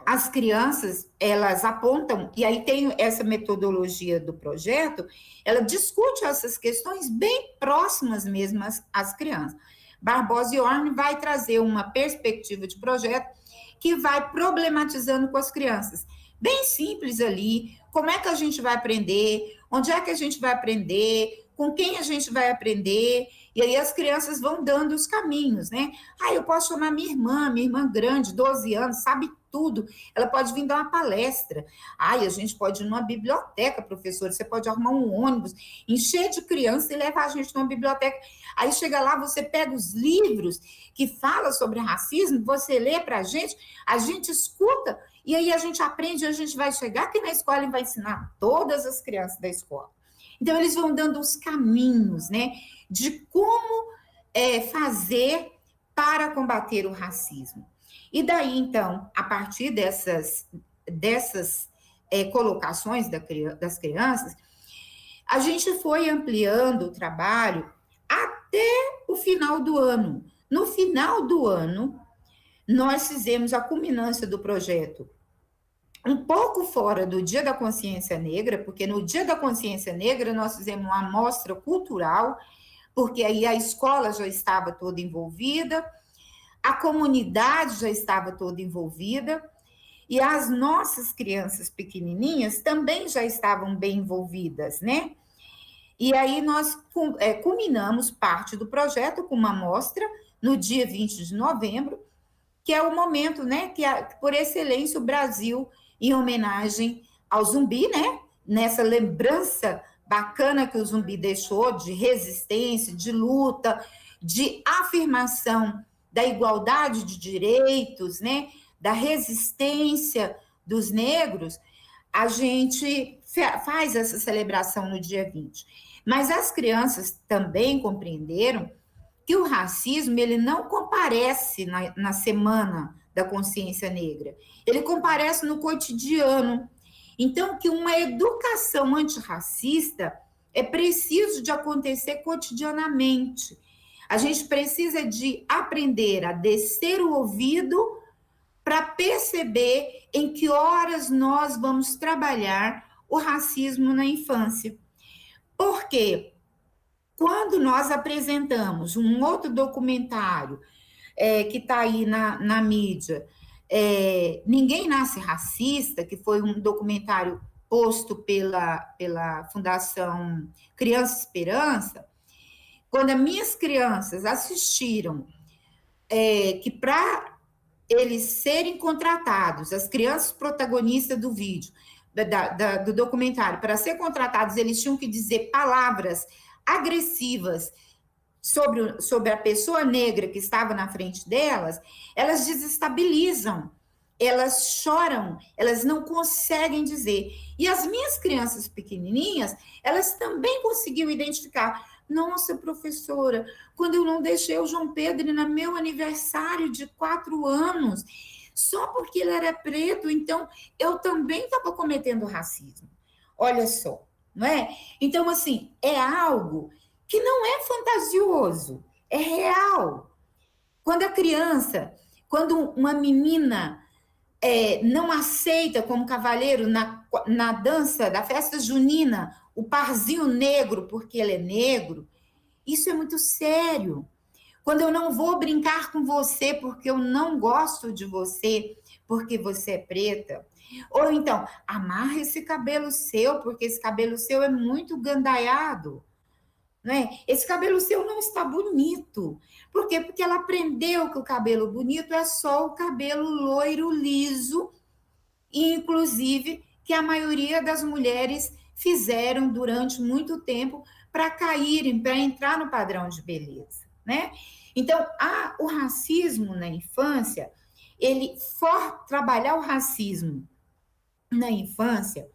as crianças, elas apontam, e aí tem essa metodologia do projeto, ela discute essas questões bem próximas mesmo às crianças. Barbosa e Orne vai trazer uma perspectiva de projeto que vai problematizando com as crianças. Bem simples ali, como é que a gente vai aprender, onde é que a gente vai aprender, com quem a gente vai aprender, e aí as crianças vão dando os caminhos, né? Eu posso chamar minha irmã grande, 12 anos, sabe tudo, ela pode vir dar uma palestra. A gente pode ir numa biblioteca, professor, você pode arrumar um ônibus, encher de criança e levar a gente numa biblioteca. Aí chega lá, você pega os livros que falam sobre racismo, você lê para a gente escuta, e aí a gente aprende, a gente vai chegar aqui na escola e vai ensinar todas as crianças da escola. Então, eles vão dando os caminhos, né, de como fazer para combater o racismo. E daí, então, a partir dessas colocações das crianças, a gente foi ampliando o trabalho até o final do ano. No final do ano, nós fizemos a culminância do projeto um pouco fora do Dia da Consciência Negra, porque no Dia da Consciência Negra nós fizemos uma amostra cultural, porque aí a escola já estava toda envolvida, a comunidade já estava toda envolvida, e as nossas crianças pequenininhas também já estavam bem envolvidas, né? E aí nós culminamos parte do projeto com uma amostra no dia 20 de novembro, que é o momento, né, que por excelência o Brasil, em homenagem ao Zumbi, né, nessa lembrança bacana que o Zumbi deixou de resistência, de luta, de afirmação da igualdade de direitos, né, da resistência dos negros, a gente faz essa celebração no dia 20. Mas as crianças também compreenderam que o racismo, ele não comparece na Semana da Consciência Negra, ele comparece no cotidiano. Então, que uma educação antirracista é preciso de acontecer cotidianamente. A gente precisa de aprender a descer o ouvido para perceber em que horas nós vamos trabalhar o racismo na infância. Porque quando nós apresentamos um outro documentário que está aí na mídia, Ninguém Nasce Racista, que foi um documentário posto pela Fundação Criança Esperança, quando as minhas crianças assistiram, que para eles serem contratados, as crianças protagonistas do vídeo, do documentário, para ser contratados, eles tinham que dizer palavras agressivas sobre a pessoa negra que estava na frente delas, elas desestabilizam, elas choram, elas não conseguem dizer. E as minhas crianças pequenininhas, elas também conseguiam identificar, Nossa, professora, quando eu não deixei o João Pedro ir no meu aniversário de 4 anos, só porque ele era preto, então eu também estava cometendo racismo. Olha só, não é? Então, assim, é algo que não é fantasioso, é real. Quando a criança, quando uma menina não aceita como cavalheiro na dança da festa junina o parzinho negro porque ele é negro, isso é muito sério. Quando eu não vou brincar com você porque eu não gosto de você, porque você é preta. Ou então, amarra esse cabelo seu, porque esse cabelo seu é muito gandaiado. Não é? Esse cabelo seu não está bonito. Por quê? Porque ela aprendeu que o cabelo bonito é só o cabelo loiro, liso, e inclusive que a maioria das mulheres fizeram durante muito tempo para caírem, para entrar no padrão de beleza, né? Então, o racismo na infância, trabalhar o racismo na infância,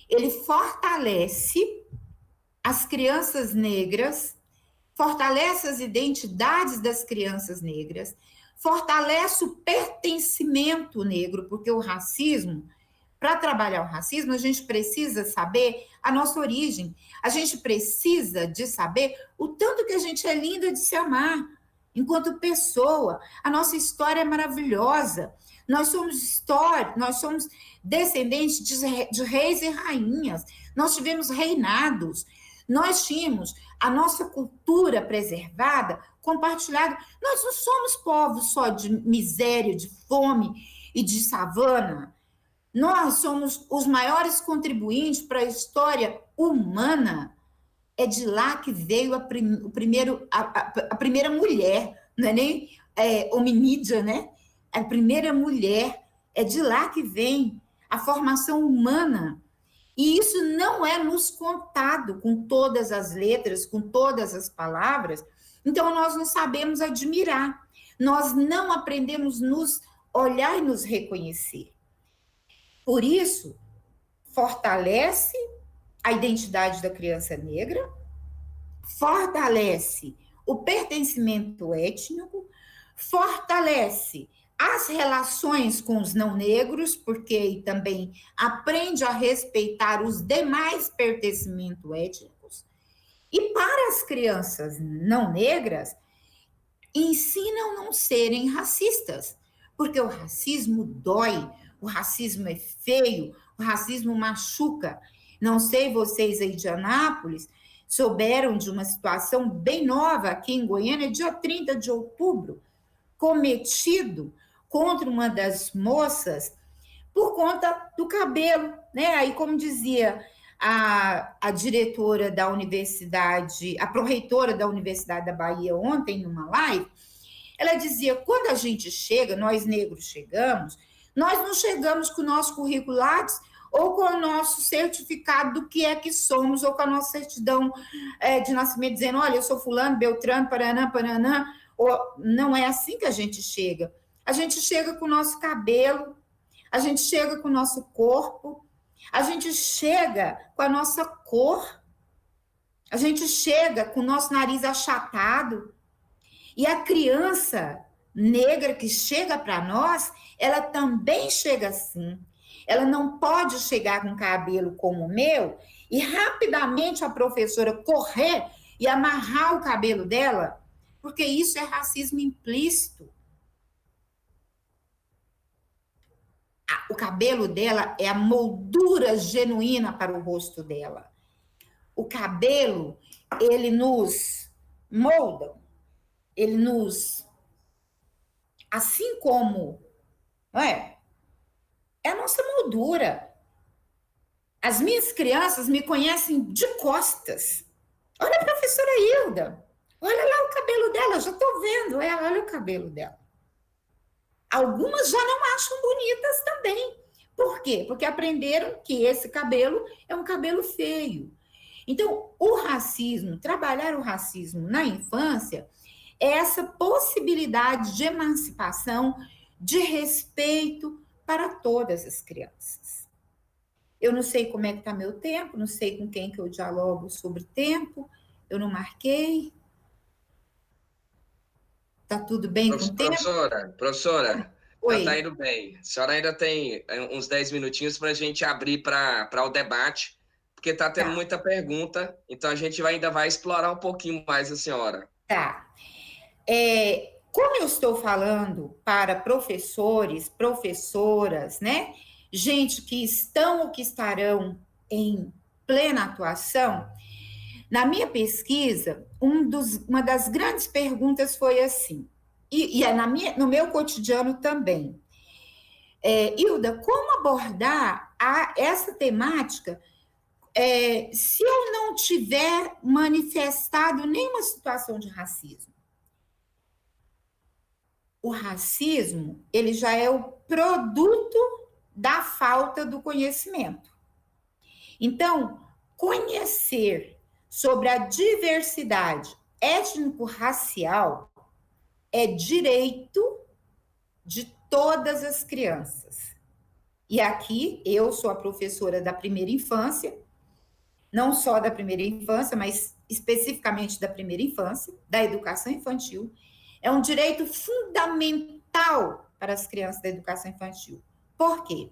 ele fortalece as crianças negras, fortalece as identidades das crianças negras, fortalece o pertencimento negro, porque o racismo, para trabalhar o racismo, a gente precisa saber a nossa origem, a gente precisa de saber o tanto que a gente é linda de se amar, enquanto pessoa, a nossa história é maravilhosa, nós somos descendentes de reis e rainhas, nós tivemos reinados, nós tínhamos a nossa cultura preservada, compartilhada. Nós não somos povos só de miséria, de fome e de savana. Nós somos os maiores contribuintes para a história humana. É de lá que veio a primeira mulher, não é nem hominídea, né? A primeira mulher, é de lá que vem a formação humana. E isso não é nos contado com todas as letras, com todas as palavras. Então, nós não sabemos admirar. Nós não aprendemos nos olhar e nos reconhecer. Por isso, fortalece a identidade da criança negra, fortalece o pertencimento étnico, fortalece as relações com os não negros, porque também aprende a respeitar os demais pertencimentos étnicos. E para as crianças não negras, ensinam não serem racistas, porque o racismo dói, o racismo é feio, o racismo machuca. Não sei vocês aí de Anápolis souberam de uma situação bem nova aqui em Goiânia, dia 30 de outubro, cometido contra uma das moças por conta do cabelo, né? Aí, como dizia a diretora da universidade, a pró-reitora da Universidade da Bahia ontem, numa live, ela dizia, quando a gente chega, nós negros chegamos, nós não chegamos com o nosso currículo Lattes ou com o nosso certificado do que é que somos, ou com a nossa certidão de nascimento, dizendo, olha, eu sou fulano, beltrano, paranã, paranã. Não é assim que a gente chega. A gente chega com o nosso cabelo, a gente chega com o nosso corpo, a gente chega com a nossa cor, a gente chega com o nosso nariz achatado. E a criança negra que chega para nós, ela também chega assim. Ela não pode chegar com cabelo como o meu e rapidamente a professora correr e amarrar o cabelo dela, porque isso é racismo implícito. O cabelo dela é a moldura genuína para o rosto dela. O cabelo, ele nos molda, ele nos... Assim como, não é? É a nossa moldura. As minhas crianças me conhecem de costas. Olha a professora Hilda. Olha lá o cabelo dela, já estou vendo ela, olha o cabelo dela. Algumas já não acham bonitas também. Por quê? Porque aprenderam que esse cabelo é um cabelo feio. Então, o racismo, trabalhar o racismo na infância, é essa possibilidade de emancipação, de respeito para todas as crianças. Eu não sei como é que está meu tempo, não sei com quem que eu dialogo sobre tempo, Eu não marquei. Tá tudo bem com o tempo? Professora, Oi. tá indo bem. A senhora ainda tem uns 10 minutinhos para a gente abrir para o debate, porque tá tendo muita pergunta, então a gente ainda vai explorar um pouquinho mais a senhora. Tá. Como eu estou falando para professores, professoras, né? Gente que estão ou que estarão em plena atuação, na minha pesquisa, uma das grandes perguntas foi assim, e é no meu cotidiano também. Hilda, como abordar essa temática se eu não tiver manifestado nenhuma situação de racismo? O racismo, ele já é o produto da falta do conhecimento. Então, conhecer sobre a diversidade étnico-racial é direito de todas as crianças. E aqui, eu sou a professora da primeira infância, não só da primeira infância, mas especificamente da primeira infância, da educação infantil. É um direito fundamental para as crianças da educação infantil. Por quê?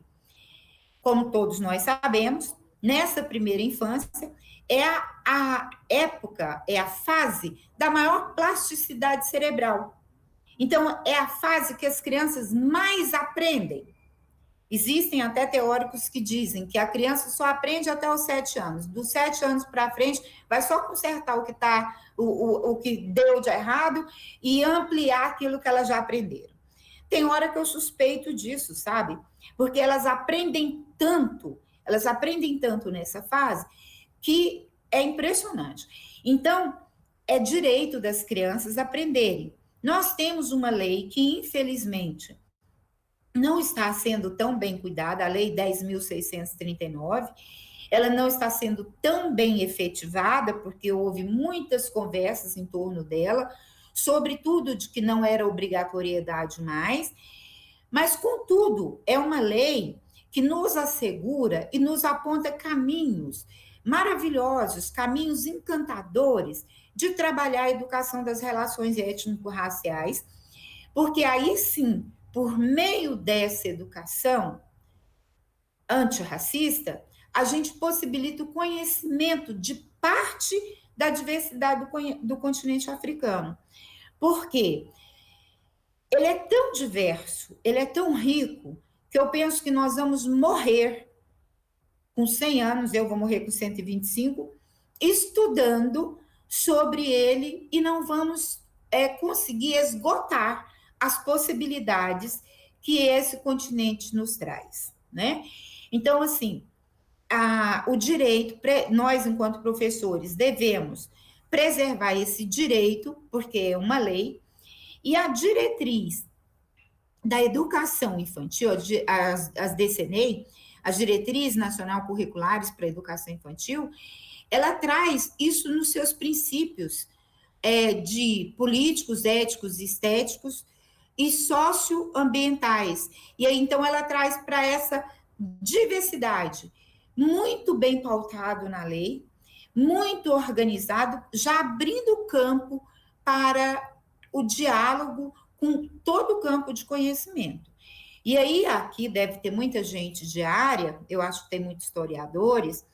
Como todos nós sabemos, nessa primeira infância é a época, é a fase da maior plasticidade cerebral. Então, é a fase que as crianças mais aprendem. Existem até teóricos que dizem que a criança só aprende até os 7 anos. Dos 7 anos para frente, vai só consertar o que deu de errado e ampliar aquilo que elas já aprenderam. Tem hora que eu suspeito disso, sabe? Porque elas aprendem tanto nessa fase, que é impressionante. Então, é direito das crianças aprenderem. Nós temos uma lei que, infelizmente, não está sendo tão bem cuidada, a Lei 10.639, ela não está sendo tão bem efetivada, porque houve muitas conversas em torno dela, sobretudo de que não era obrigatoriedade mais, mas, contudo, é uma lei que nos assegura e nos aponta caminhos maravilhosos, caminhos encantadores de trabalhar a educação das relações étnico-raciais, porque aí sim, por meio dessa educação antirracista, a gente possibilita o conhecimento de parte da diversidade do continente africano. Por quê? Ele é tão diverso, ele é tão rico, que eu penso que nós vamos morrer com 100 anos, eu vou morrer com 125, estudando sobre ele e não vamos conseguir esgotar as possibilidades que esse continente nos traz, né? Então, assim, o direito, nós, enquanto professores, devemos preservar esse direito, porque é uma lei, e a diretriz da educação infantil, as DCNEI, as Diretrizes Nacional Curriculares para a Educação Infantil, ela traz isso nos seus princípios de políticos, éticos, estéticos e socioambientais. E aí, então, ela traz para essa diversidade muito bem pautado na lei, muito organizado, já abrindo o campo para o diálogo com todo o campo de conhecimento. E aí, aqui deve ter muita gente de área, eu acho que tem muitos historiadores,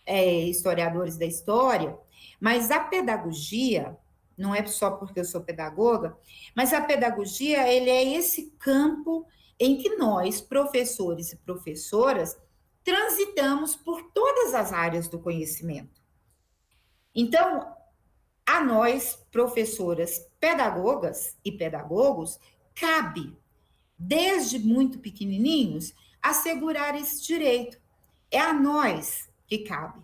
historiadores da história, mas a pedagogia, não é só porque eu sou pedagoga, mas a pedagogia, ele é esse campo em que nós, professores e professoras, transitamos por todas as áreas do conhecimento. Então, a nós, professoras, pedagogas e pedagogos, cabe, desde muito pequenininhos, assegurar esse direito. É a nós que cabe,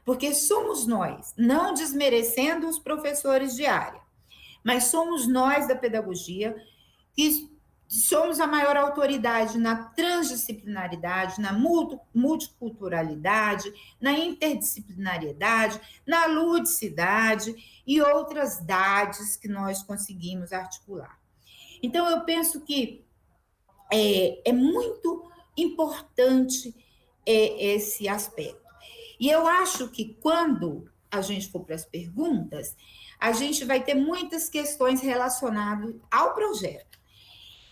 porque somos nós, não desmerecendo os professores de área, mas somos nós da pedagogia que somos a maior autoridade na transdisciplinaridade, na multiculturalidade, na interdisciplinariedade, na ludicidade e outras dades que nós conseguimos articular. Então, eu penso que é muito importante esse aspecto. E eu acho que quando a gente for para as perguntas, a gente vai ter muitas questões relacionadas ao projeto.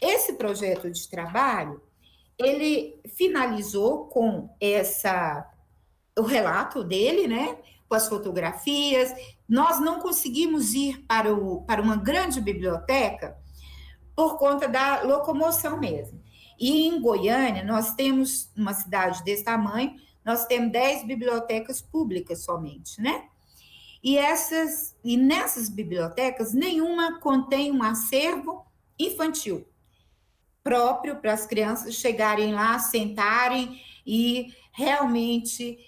Esse projeto de trabalho, ele finalizou com o relato dele, né, com as fotografias. Nós não conseguimos ir para uma grande biblioteca por conta da locomoção mesmo. E em Goiânia, nós temos, uma cidade desse tamanho, nós temos 10 bibliotecas públicas somente, né? E nessas bibliotecas, nenhuma contém um acervo infantil próprio para as crianças chegarem lá, sentarem e realmente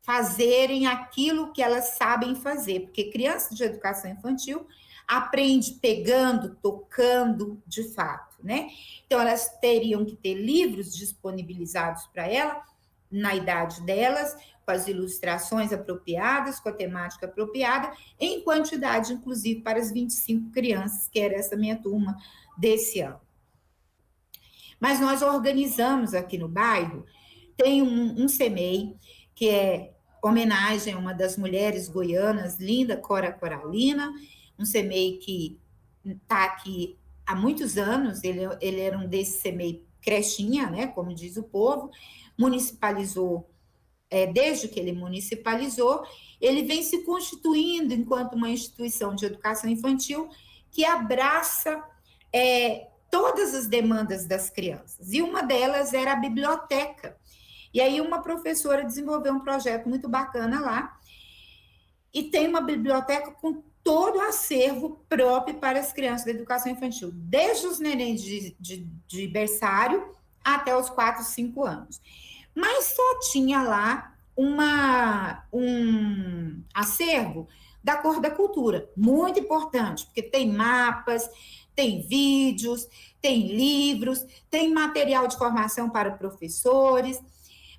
fazerem aquilo que elas sabem fazer, porque criança de educação infantil aprende pegando, tocando, de fato, né? Então, elas teriam que ter livros disponibilizados para ela, na idade delas, com as ilustrações apropriadas, com a temática apropriada, em quantidade, inclusive, para as 25 crianças, que era essa minha turma desse ano. Mas nós organizamos aqui no bairro, tem um CEMEI, que é homenagem a uma das mulheres goianas, linda, Cora Coralina, um CEMEI que está aqui há muitos anos, ele era um desse CEMEI crechinha, né, como diz o povo, municipalizou, desde que ele municipalizou, ele vem se constituindo enquanto uma instituição de educação infantil que abraça todas as demandas das crianças, e uma delas era a biblioteca. E aí uma professora desenvolveu um projeto muito bacana lá, e tem uma biblioteca com todo o acervo próprio para as crianças da educação infantil, desde os nenéns de berçário até os 4, 5 anos. Mas só tinha lá um acervo da Cor da Cultura, muito importante, porque tem mapas, tem vídeos, tem livros, tem material de formação para professores,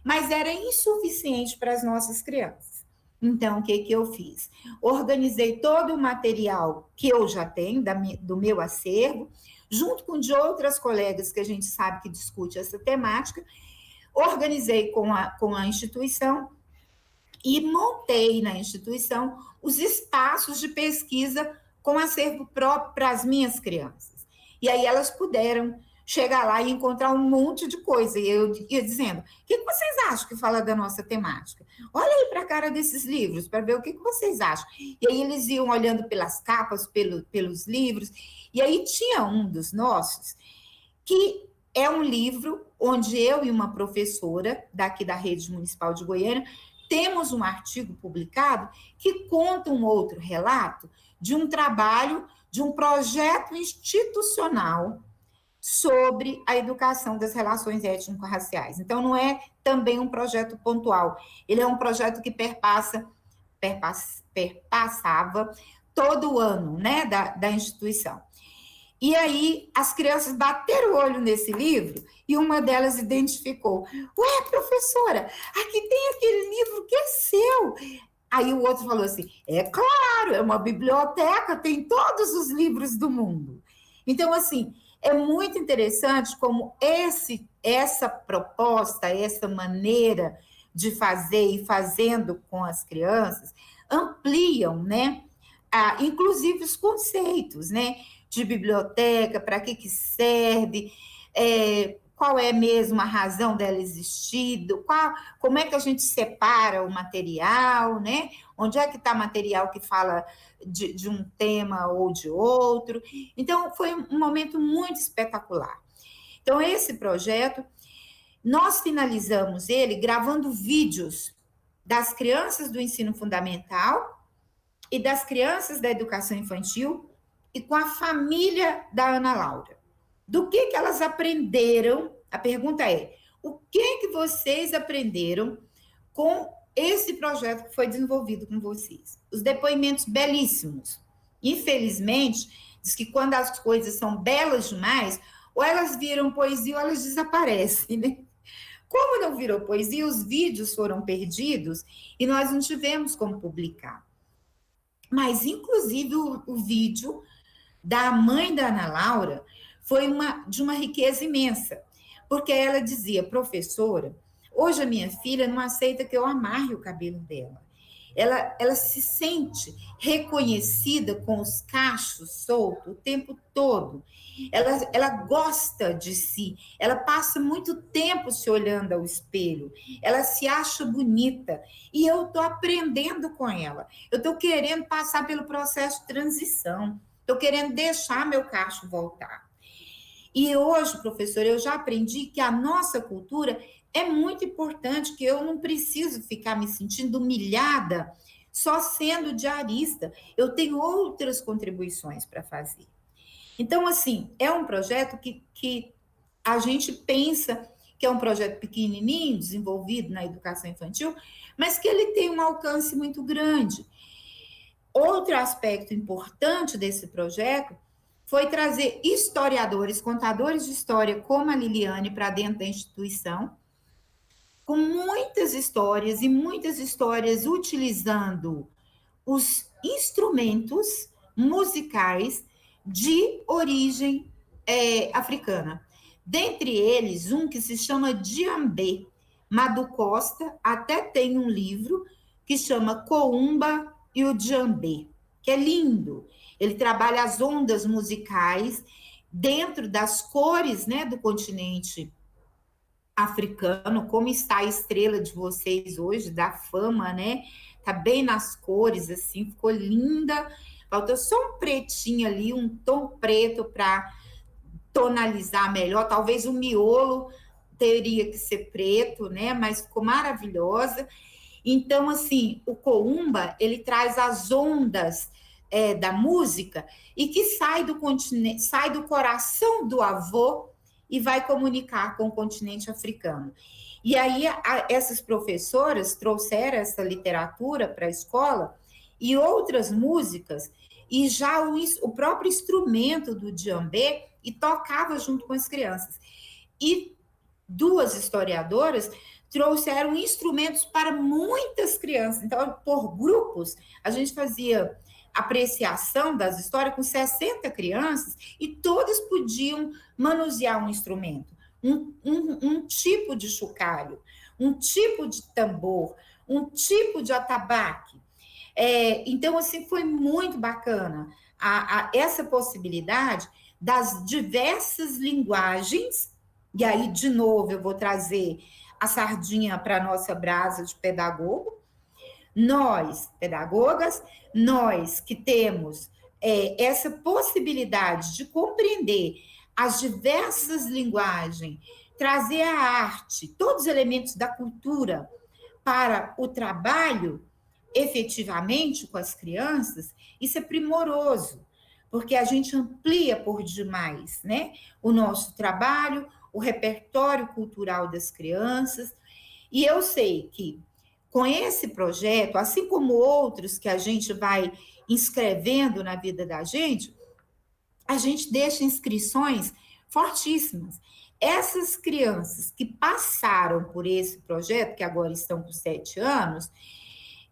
mas era insuficiente para as nossas crianças. Então, o que eu fiz? Organizei todo o material que eu já tenho, do meu acervo, junto com de outras colegas que a gente sabe que discute essa temática, organizei com a instituição e montei na instituição os espaços de pesquisa com acervo próprio para as minhas crianças. E aí elas puderam chegar lá e encontrar um monte de coisa. E eu ia dizendo, o que vocês acham que fala da nossa temática? Olha aí para a cara desses livros, para ver o que vocês acham. E aí eles iam olhando pelas capas, pelos livros, e aí tinha um dos nossos, que é um livro onde eu e uma professora daqui da Rede Municipal de Goiânia temos um artigo publicado que conta um outro relato de um trabalho, de um projeto institucional sobre a educação das relações étnico-raciais. Então, não é também um projeto pontual, ele é um projeto que perpassava todo o ano, né, da instituição. E aí, as crianças bateram o olho nesse livro e uma delas identificou. Ué, professora, aqui tem aquele livro que é seu. Aí o outro falou assim, é claro, é uma biblioteca, tem todos os livros do mundo. Então, assim, é muito interessante como essa proposta, essa maneira de fazer e fazendo com as crianças, ampliam, né, inclusive os conceitos, né, de biblioteca, para que serve, qual é mesmo a razão dela existir, como é que a gente separa o material, né? Onde é que está material que fala de um tema ou de outro. Então, foi um momento muito espetacular. Então, esse projeto, nós finalizamos ele gravando vídeos das crianças do ensino fundamental e das crianças da educação infantil e com a família da Ana Laura. Do que elas aprenderam? A pergunta é, o que vocês aprenderam com esse projeto que foi desenvolvido com vocês? Os depoimentos belíssimos. Infelizmente, diz que quando as coisas são belas demais, ou elas viram poesia ou elas desaparecem, né? Como não virou poesia, os vídeos foram perdidos e nós não tivemos como publicar. Mas, inclusive, o vídeo da mãe da Ana Laura foi de uma riqueza imensa, porque ela dizia, professora, hoje a minha filha não aceita que eu amarre o cabelo dela. ela se sente reconhecida com os cachos soltos o tempo todo. Ela gosta de si, ela passa muito tempo se olhando ao espelho, ela se acha bonita, e eu estou aprendendo com ela. Eu estou querendo passar pelo processo de transição, estou querendo deixar meu cacho voltar. E hoje, professor, eu já aprendi que a nossa cultura é muito importante, que eu não preciso ficar me sentindo humilhada só sendo diarista. Eu tenho outras contribuições para fazer. Então, assim, é um projeto que a gente pensa que é um projeto pequenininho, desenvolvido na educação infantil, mas que ele tem um alcance muito grande. Outro aspecto importante desse projeto foi trazer historiadores, contadores de história, como a Liliane, para dentro da instituição, com muitas histórias e muitas histórias utilizando os instrumentos musicais de origem africana. Dentre eles, um que se chama djembe. Madu Costa até tem um livro que chama Coumba e o Djembe, que é lindo. Ele trabalha as ondas musicais dentro das cores, né, do continente africano, como está a estrela de vocês hoje, da fama, né? Tá bem nas cores, assim, ficou linda. Faltou só um pretinho ali, um tom preto para tonalizar melhor. Talvez o miolo teria que ser preto, né? Mas ficou maravilhosa. Então, assim, o Coumba, ele traz as ondas da música e que sai do continente, sai do coração do avô e vai comunicar com o continente africano. E aí, essas professoras trouxeram essa literatura para a escola e outras músicas, e já o próprio instrumento do djembe, e tocava junto com as crianças. E duas historiadoras trouxeram instrumentos para muitas crianças. Então, por grupos, a gente fazia apreciação das histórias com 60 crianças e todas podiam manusear um instrumento, um tipo de chocalho, um tipo de tambor, um tipo de atabaque. Então, assim, foi muito bacana essa possibilidade das diversas linguagens, e aí, de novo, eu vou trazer a sardinha para a nossa brasa de pedagogo. Nós, pedagogas, nós que temos essa possibilidade de compreender as diversas linguagens, trazer a arte, todos os elementos da cultura para o trabalho, efetivamente, com as crianças, isso é primoroso, porque a gente amplia por demais, né? O nosso trabalho, o repertório cultural das crianças, e eu sei que com esse projeto, assim como outros que a gente vai inscrevendo na vida da gente, a gente deixa inscrições fortíssimas. Essas crianças que passaram por esse projeto, que agora estão com 7 anos,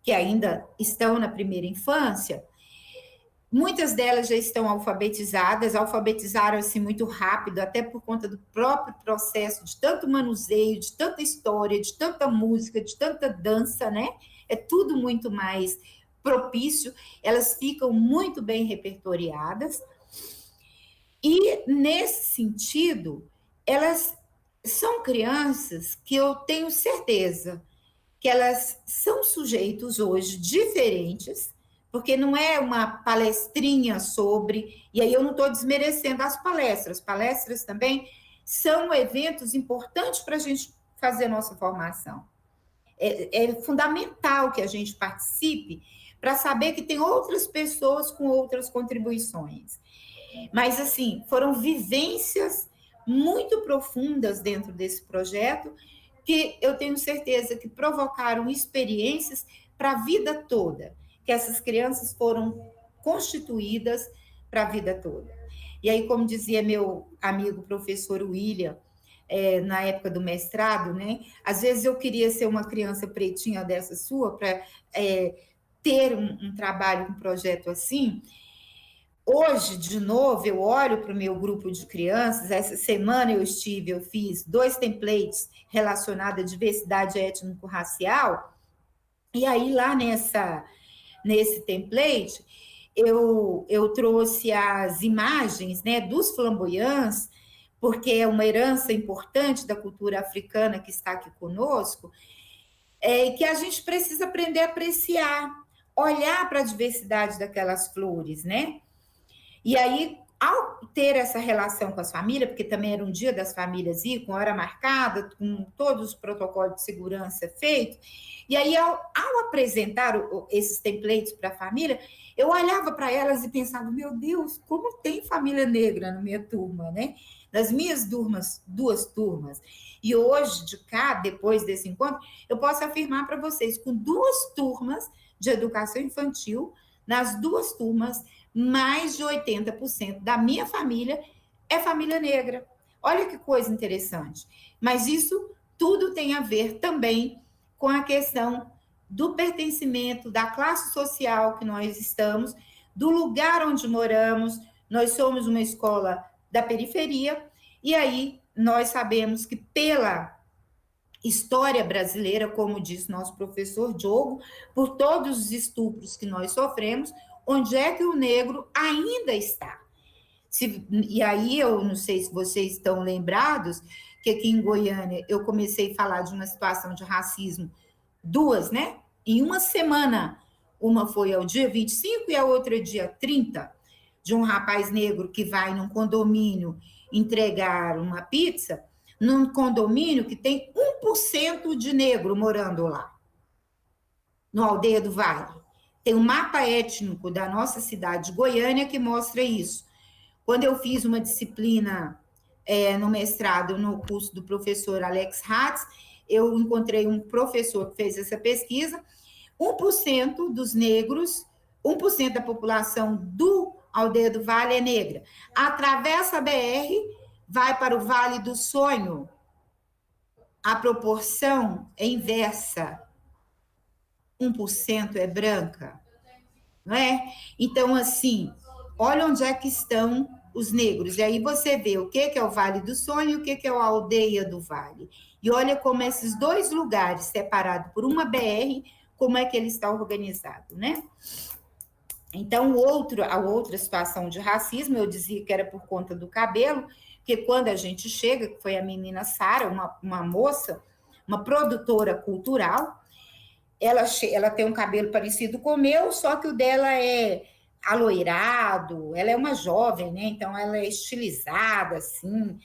que ainda estão na primeira infância, muitas delas já estão alfabetizaram-se muito rápido, até por conta do próprio processo de tanto manuseio, de tanta história, de tanta música, de tanta dança, né? É tudo muito mais propício, elas ficam muito bem repertoriadas. E, nesse sentido, elas são crianças que eu tenho certeza que elas são sujeitos hoje diferentes, porque não é uma palestrinha sobre, e aí eu não estou desmerecendo as palestras também são eventos importantes para a gente fazer nossa formação. É fundamental que a gente participe para saber que tem outras pessoas com outras contribuições. Mas, assim, foram vivências muito profundas dentro desse projeto, que eu tenho certeza que provocaram experiências para a vida toda, que essas crianças foram constituídas para a vida toda. E aí, como dizia meu amigo professor William, na época do mestrado, né? Às vezes eu queria ser uma criança pretinha dessa sua para ter um trabalho, um projeto assim. Hoje, de novo, eu olho para o meu grupo de crianças. Essa semana eu fiz 2 templates relacionados à diversidade étnico-racial, E aí, lá nesse template, eu trouxe as imagens, né, dos flamboyantes, porque é uma herança importante da cultura africana que está aqui conosco, e que a gente precisa aprender a apreciar, olhar para a diversidade daquelas flores, né? E aí, ao ter essa relação com as famílias, porque também era um dia das famílias ir, com hora marcada, com todos os protocolos de segurança feitos, e aí, ao apresentar esses templates para a família, eu olhava para elas e pensava, meu Deus, como tem família negra na minha turma, né? Das minhas turmas, 2 turmas. E hoje, de cá, depois desse encontro, eu posso afirmar para vocês, com 2 turmas de educação infantil, nas 2 turmas, mais de 80% da minha família é família negra. Olha que coisa interessante. Mas isso tudo tem a ver também com a questão do pertencimento, da classe social que nós estamos, do lugar onde moramos. Nós somos uma escola da periferia, e aí nós sabemos que pela história brasileira, como diz nosso professor Diogo, por todos os estupros que nós sofremos, onde é que o negro ainda está? E aí, eu não sei se vocês estão lembrados, que aqui em Goiânia eu comecei a falar de uma situação de racismo, 2, né? Em uma semana, uma foi ao dia 25 e a outra dia 30, de um rapaz negro que vai num condomínio entregar uma pizza, num condomínio que tem 1% de negro morando lá, no Aldeia do Vale. Tem um mapa étnico da nossa cidade de Goiânia que mostra isso. Quando eu fiz uma disciplina no mestrado, no curso do professor Alex Hatz, eu encontrei um professor que fez essa pesquisa, 1% dos negros, 1% da população do Aldeia do Vale é negra. Atravessa a BR, vai para o Vale do Sonho, a proporção é inversa. 1% é branca, não é? Então, assim, olha onde é que estão os negros. E aí você vê o que é o Vale do Sonho e o que é a Aldeia do Vale. E olha como esses 2 lugares, separados por uma BR, como é que ele está organizado, né? Então, a outra situação de racismo, eu dizia que era por conta do cabelo, porque quando a gente chega, que foi a menina Sara, uma moça, uma produtora cultural, ela tem um cabelo parecido com o meu, só que o dela é aloirado, ela é uma jovem, né? Então ela é estilizada, assim.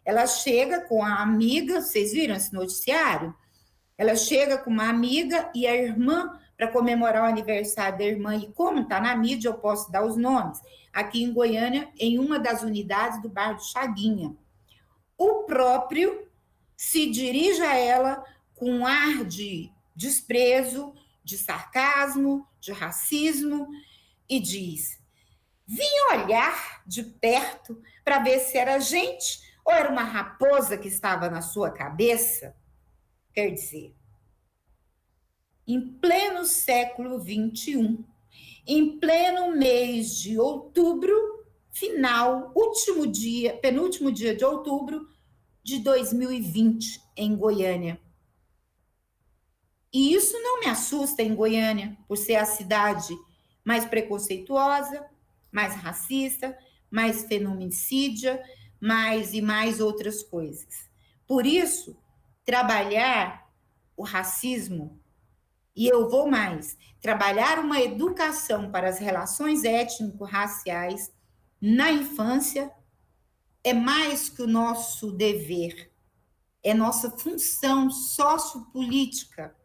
Ela chega com a amiga, vocês viram esse noticiário? Ela chega com uma amiga e a irmã, para comemorar o aniversário da irmã, e como está na mídia, eu posso dar os nomes, aqui em Goiânia, em uma das unidades do bairro do Chaguinha. O próprio se dirige a ela com um ar de desprezo, de sarcasmo, de racismo, e diz: vim olhar de perto para ver se era gente ou era uma raposa que estava na sua cabeça. Quer dizer, em pleno século XXI, em pleno mês de outubro, penúltimo dia de outubro de 2020, em Goiânia. E isso não me assusta em Goiânia, por ser a cidade mais preconceituosa, mais racista, mais feminicídia, e mais outras coisas. Por isso, trabalhar o racismo, e eu vou mais, trabalhar uma educação para as relações étnico-raciais na infância é mais que o nosso dever, é nossa função sociopolítica,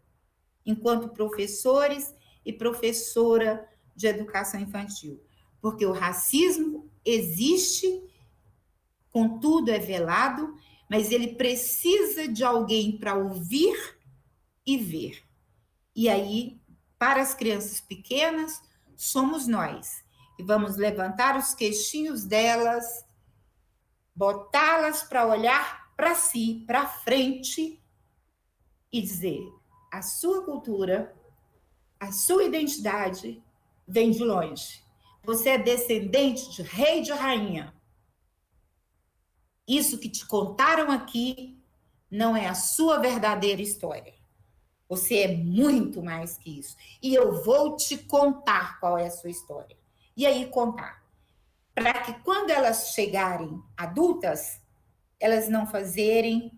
enquanto professores e professora de educação infantil. Porque o racismo existe, contudo é velado, mas ele precisa de alguém para ouvir e ver. E aí, para as crianças pequenas, somos nós. E vamos levantar os queixinhos delas, botá-las para olhar para si, para frente, e dizer: a sua cultura, a sua identidade vem de longe. Você é descendente de rei e de rainha. Isso que te contaram aqui não é a sua verdadeira história. Você é muito mais que isso. E eu vou te contar qual é a sua história. E aí contar. Para que quando elas chegarem adultas, elas não fazerem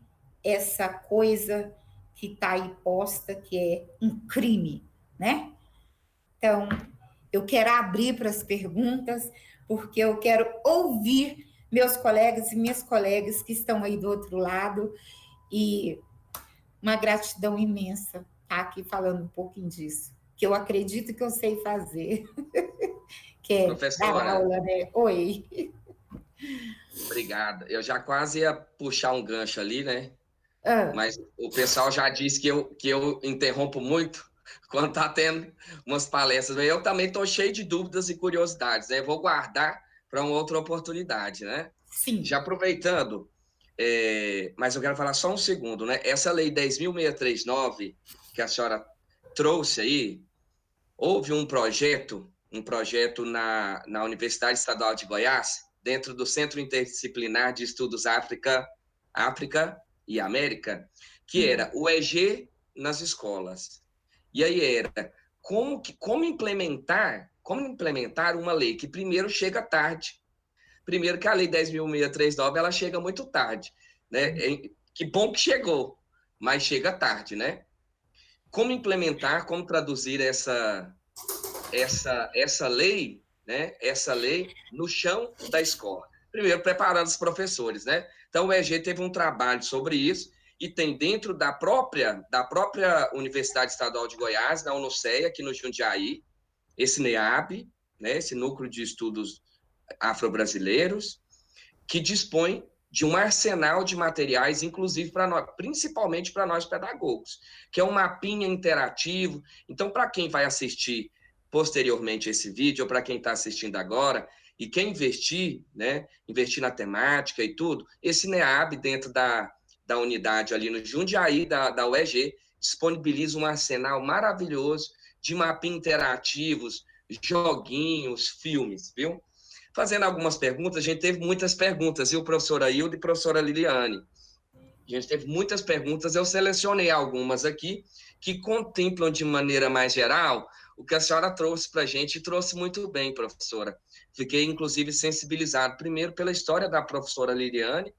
essa coisa que está aí posta, que é um crime, né? Então, eu quero abrir para as perguntas, porque eu quero ouvir meus colegas e minhas colegas que estão aí do outro lado, e uma gratidão imensa estar aqui falando um pouquinho disso, que eu acredito que eu sei fazer, que é dar aula, né? Oi. Obrigado. Eu já quase ia puxar um gancho ali, né? Mas o pessoal já disse que eu interrompo muito quando está tendo umas palestras. Eu também estou cheio de dúvidas e curiosidades, né? Vou guardar para uma outra oportunidade, né? Sim. Já aproveitando, mas eu quero falar só um segundo, né? Essa lei 10.639 que a senhora trouxe aí, houve um projeto na Universidade Estadual de Goiás, dentro do Centro Interdisciplinar de Estudos África e América, que era o EG nas escolas. E aí era como implementar uma lei que primeiro chega tarde. Primeiro que a lei 10.639 ela chega muito tarde, né? Que bom que chegou, mas chega tarde, né? Como implementar, como traduzir essa lei, né? Essa lei no chão da escola. Primeiro, preparando os professores, né? Então, o EG teve um trabalho sobre isso e tem dentro da própria Universidade Estadual de Goiás, da UNOCEA, aqui no Jundiaí, esse NEAB, né? Esse Núcleo de Estudos Afro-Brasileiros, que dispõe de um arsenal de materiais, inclusive para nós, principalmente para nós pedagogos, que é um mapinha interativo. Então, para quem vai assistir posteriormente esse vídeo, ou para quem está assistindo agora, e quer investir, né, investir na temática e tudo, esse NEAB, dentro da unidade ali no Jundiaí, da UEG, disponibiliza um arsenal maravilhoso de mapinhas interativos, joguinhos, filmes, viu? Fazendo algumas perguntas, a gente teve muitas perguntas, viu, professora Hilda e professora Liliane? A gente teve muitas perguntas, eu selecionei algumas aqui que contemplam de maneira mais geral o que a senhora trouxe para a gente, e trouxe muito bem, professora. Fiquei, inclusive, sensibilizado, primeiro pela história da professora Liliane,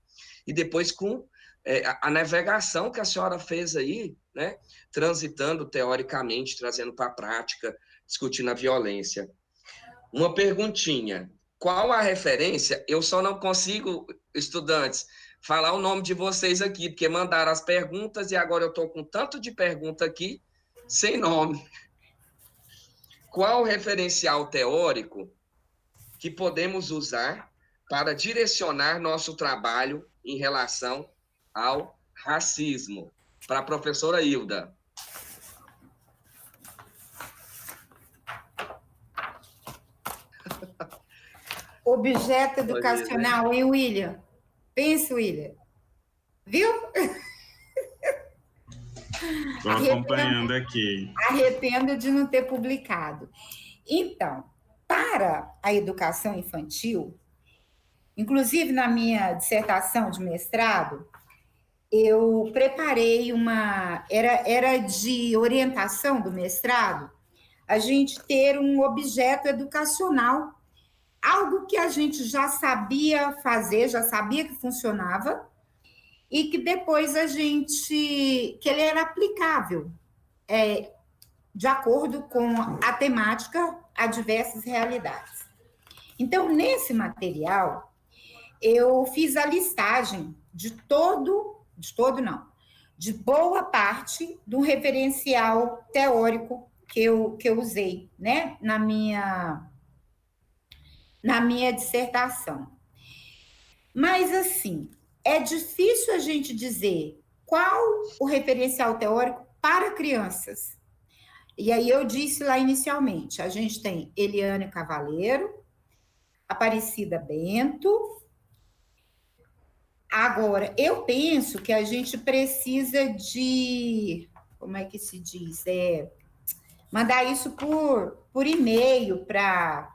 e depois com a navegação que a senhora fez aí, né, transitando teoricamente, trazendo para a prática, discutindo a violência. Uma perguntinha. Qual a referência? Eu só não consigo, estudantes, falar o nome de vocês aqui, porque mandaram as perguntas e agora eu estou com tanto de pergunta aqui, sem nome. Qual o referencial teórico que podemos usar para direcionar nosso trabalho em relação ao racismo? Para a professora Hilda. Objeto educacional, hein, William? Pensa, William. Viu? Estou acompanhando aqui. Arrependo de não ter publicado. Então, para a educação infantil, inclusive na minha dissertação de mestrado, eu preparei era de orientação do mestrado, a gente ter um objeto educacional, algo que a gente já sabia fazer, já sabia que funcionava, e que depois que ele era aplicável, de acordo com a temática, a diversas realidades. Então, nesse material, eu fiz a listagem de boa parte do referencial teórico que eu usei, né, na minha dissertação. Mas, assim, é difícil a gente dizer qual o referencial teórico para crianças. E aí eu disse lá inicialmente, a gente tem Eliane Cavaleiro, Aparecida Bento. Agora, eu penso que a gente precisa de, como é que se diz? Mandar isso por e-mail para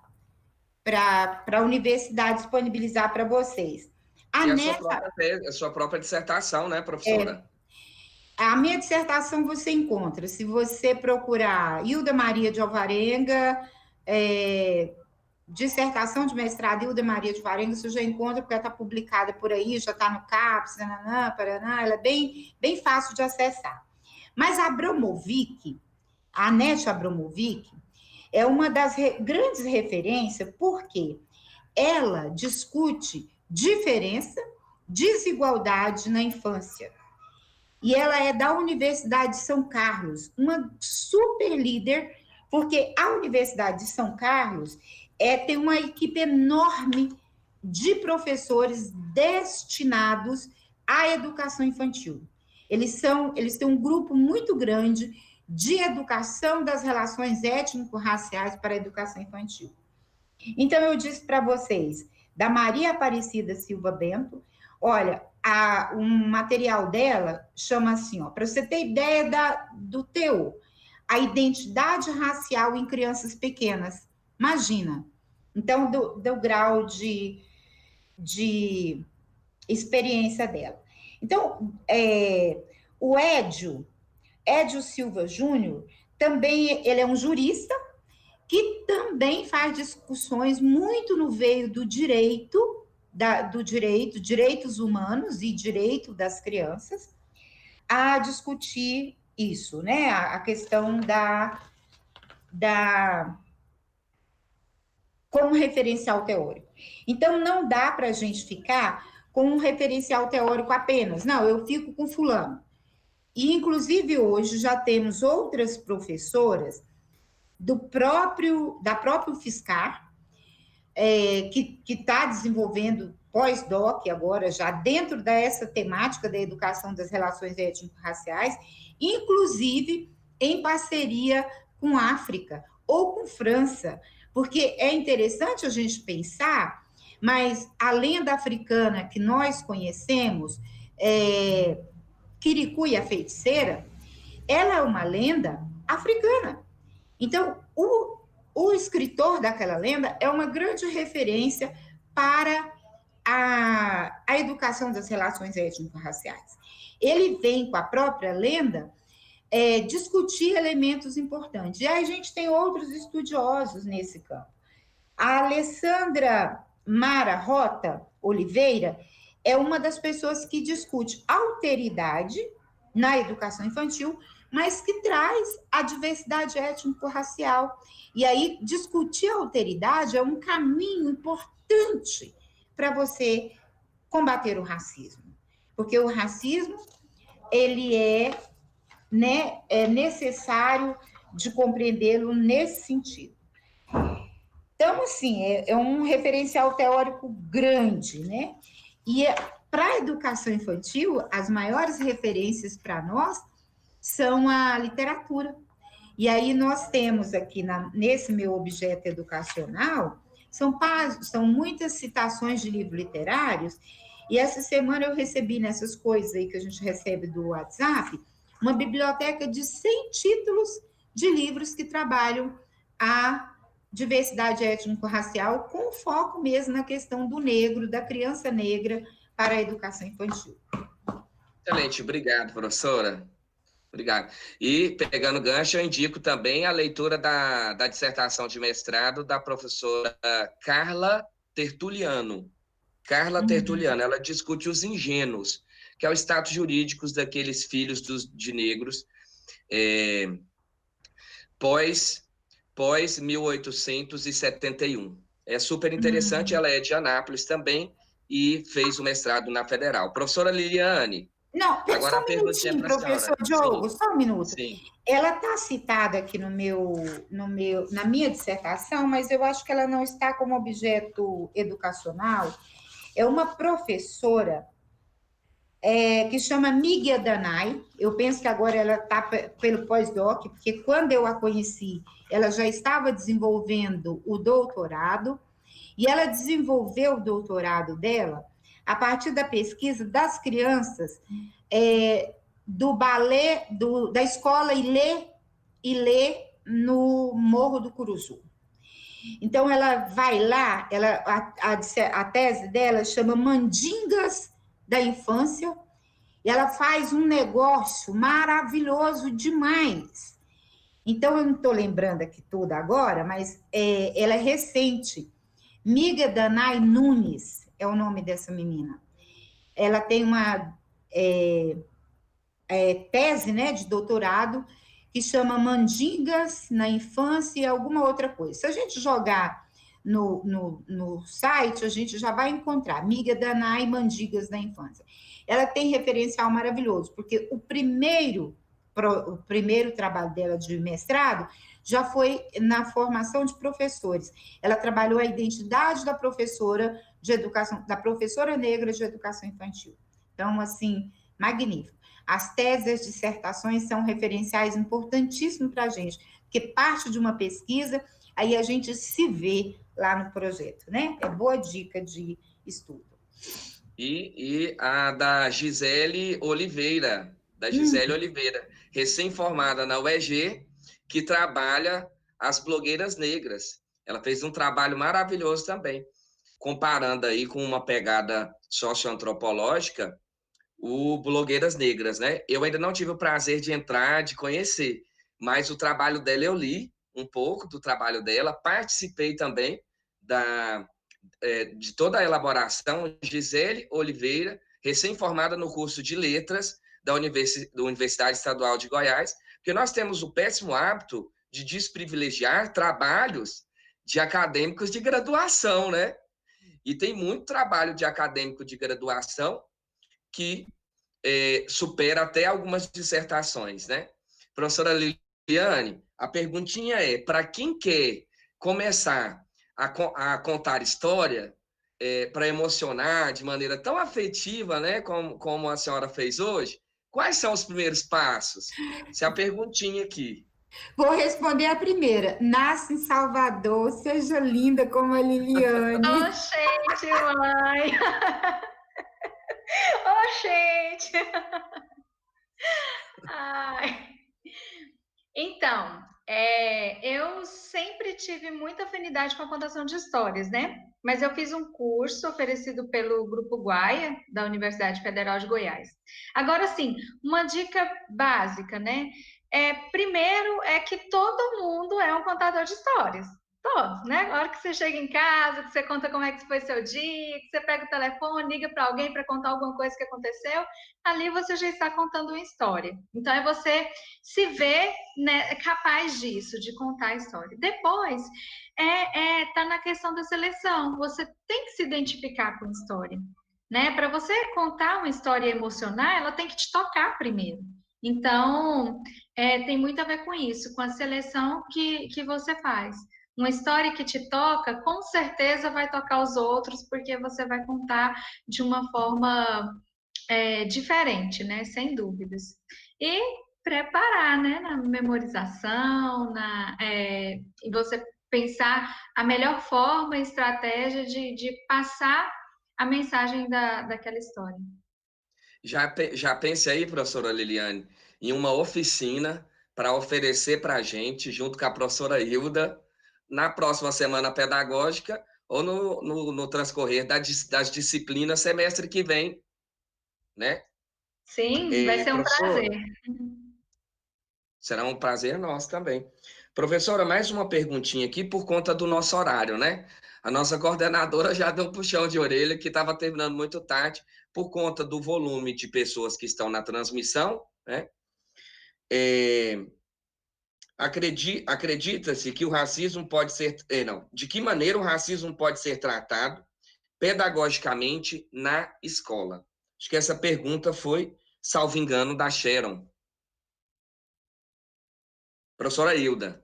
a universidade disponibilizar para vocês. A sua própria dissertação, né, professora? A minha dissertação você encontra, se você procurar Hilda Maria de Alvarenga, dissertação de mestrado Hilda Maria de Alvarenga, você já encontra, porque ela está publicada por aí, já está no CAPES, nananã, paraná, ela é bem fácil de acessar. Mas a Abramovic, a Anete Abramovic, é uma das grandes referências, porque ela discute diferença, desigualdade na infância. E ela é da Universidade de São Carlos, uma super líder, porque a Universidade de São Carlos tem uma equipe enorme de professores destinados à educação infantil. Eles têm um grupo muito grande de educação das relações étnico-raciais para a educação infantil. Então, eu disse para vocês, da Maria Aparecida Silva Bento, olha, um material dela chama assim, para você ter ideia do teor, a identidade racial em crianças pequenas. Imagina. Então, do grau de experiência dela. Então, o Edio Silva Júnior, também ele é um jurista que também faz discussões muito no veio do direito, direitos humanos e direito das crianças, a discutir isso, né? A questão como referencial teórico. Então, não dá para a gente ficar com um referencial teórico apenas. Não, eu fico com fulano. E, inclusive, hoje já temos outras professoras da própria UFSCar, que está desenvolvendo pós-doc agora, já dentro dessa temática da educação das relações étnico-raciais, inclusive em parceria com a África ou com França, porque é interessante a gente pensar, mas a lenda africana que nós conhecemos, Kirikou e a Feiticeira, ela é uma lenda africana. Então, o escritor daquela lenda é uma grande referência para a educação das relações étnico-raciais. Ele vem com a própria lenda discutir elementos importantes. E aí a gente tem outros estudiosos nesse campo. A Alessandra Mara Rota Oliveira é uma das pessoas que discute alteridade na educação infantil, mas que traz a diversidade étnico-racial. E aí, discutir a alteridade é um caminho importante para você combater o racismo. Porque o racismo, ele é necessário de compreendê-lo nesse sentido. Então, assim, é um referencial teórico grande, né? E para a educação infantil, as maiores referências para nós são a literatura. E aí nós temos aqui, nesse meu objeto educacional, são muitas citações de livros literários, e essa semana eu recebi nessas coisas aí que a gente recebe do WhatsApp, uma biblioteca de 100 títulos de livros que trabalham a diversidade étnico-racial, com foco mesmo na questão do negro, da criança negra, para a educação infantil. Excelente, obrigado, professora. Obrigado. E, pegando gancho, eu indico também a leitura da dissertação de mestrado da professora Carla Tertuliano. Tertuliano, ela discute os ingênuos, que é o status jurídico daqueles filhos de negros pós 1871. É super interessante, ela é de Anápolis também e fez o mestrado na Federal. Professora Liliane. Não, agora só um minutinho, professor Diogo, só um minuto. Sim. Ela está citada aqui na minha dissertação, mas eu acho que ela não está como objeto educacional. É uma professora que chama Mígia Danai. Eu penso que agora ela está pelo pós-doc, porque quando eu a conheci, ela já estava desenvolvendo o doutorado, e ela desenvolveu o doutorado dela a partir da pesquisa das crianças do balé, da escola Ilê no Morro do Curuzu. Então, ela vai lá, a tese dela chama Mandingas da Infância. ela faz um negócio maravilhoso demais. Então, eu não estou lembrando aqui tudo agora, mas ela é recente. Miga Danai Nunes é o nome dessa menina. Ela tem uma tese, né, de doutorado que chama Mandingas na Infância e alguma outra coisa. Se a gente jogar no site, a gente já vai encontrar Miga Danai Mandingas na Infância. Ela tem referencial maravilhoso, porque o primeiro trabalho dela de mestrado já foi na formação de professores. Ela trabalhou a identidade da professora de educação, da professora negra de educação infantil. Então, assim, magnífico. As teses, as dissertações são referenciais importantíssimos para a gente, porque parte de uma pesquisa, aí a gente se vê lá no projeto, né? É boa dica de estudo. E a da Gisele Oliveira, recém-formada na UEG, que trabalha as blogueiras negras. Ela fez um trabalho maravilhoso também, comparando aí com uma pegada socioantropológica, o Blogueiras Negras, né? Eu ainda não tive o prazer de entrar, de conhecer, mas o trabalho dela eu li um pouco do trabalho dela, participei também de toda a elaboração. Gisele Oliveira, recém-formada no curso de Letras da Universidade Estadual de Goiás, porque nós temos o péssimo hábito de desprivilegiar trabalhos de acadêmicos de graduação, né? E tem muito trabalho de acadêmico de graduação que supera até algumas dissertações, né? Professora Liliane, a perguntinha é, para quem quer começar a contar história, para emocionar de maneira tão afetiva, né, como a senhora fez hoje, quais são os primeiros passos? Essa é a perguntinha aqui. Vou responder a primeira. Nasce em Salvador, seja linda como a Liliane. Oh, gente, mãe! Oh, gente! Ai. Então, eu sempre tive muita afinidade com a contação de histórias, né? Mas eu fiz um curso oferecido pelo Grupo Guaia, da Universidade Federal de Goiás. Agora, sim, uma dica básica, né? Primeiro é que todo mundo é um contador de histórias. Todos, né? A hora que você chega em casa, que você conta como é que foi seu dia, que você pega o telefone, liga para alguém para contar alguma coisa que aconteceu, ali você já está contando uma história. Então, é você se ver, né, capaz disso, de contar a história. Depois, tá na questão da seleção. Você tem que se identificar com a história, né? Para você contar uma história e emocionar, ela tem que te tocar primeiro. Então, tem muito a ver com isso, com a seleção que você faz. Uma história que te toca, com certeza vai tocar os outros, porque você vai contar de uma forma diferente, né? Sem dúvidas. E preparar, né? Na memorização, e você pensar a melhor forma e estratégia de passar a mensagem daquela história. Já pense aí, professora Liliane, em uma oficina para oferecer para a gente, junto com a professora Hilda, na próxima semana pedagógica ou no transcorrer das disciplinas semestre que vem, né? Sim, vai ser um prazer. Será um prazer nosso também. Professora, mais uma perguntinha aqui por conta do nosso horário, né? A nossa coordenadora já deu um puxão de orelha que estava terminando muito tarde por conta do volume de pessoas que estão na transmissão, né? Acredita-se que o racismo pode ser... de que maneira o racismo pode ser tratado pedagogicamente na escola? Acho que essa pergunta foi, salvo engano, da Sharon. Professora Hilda.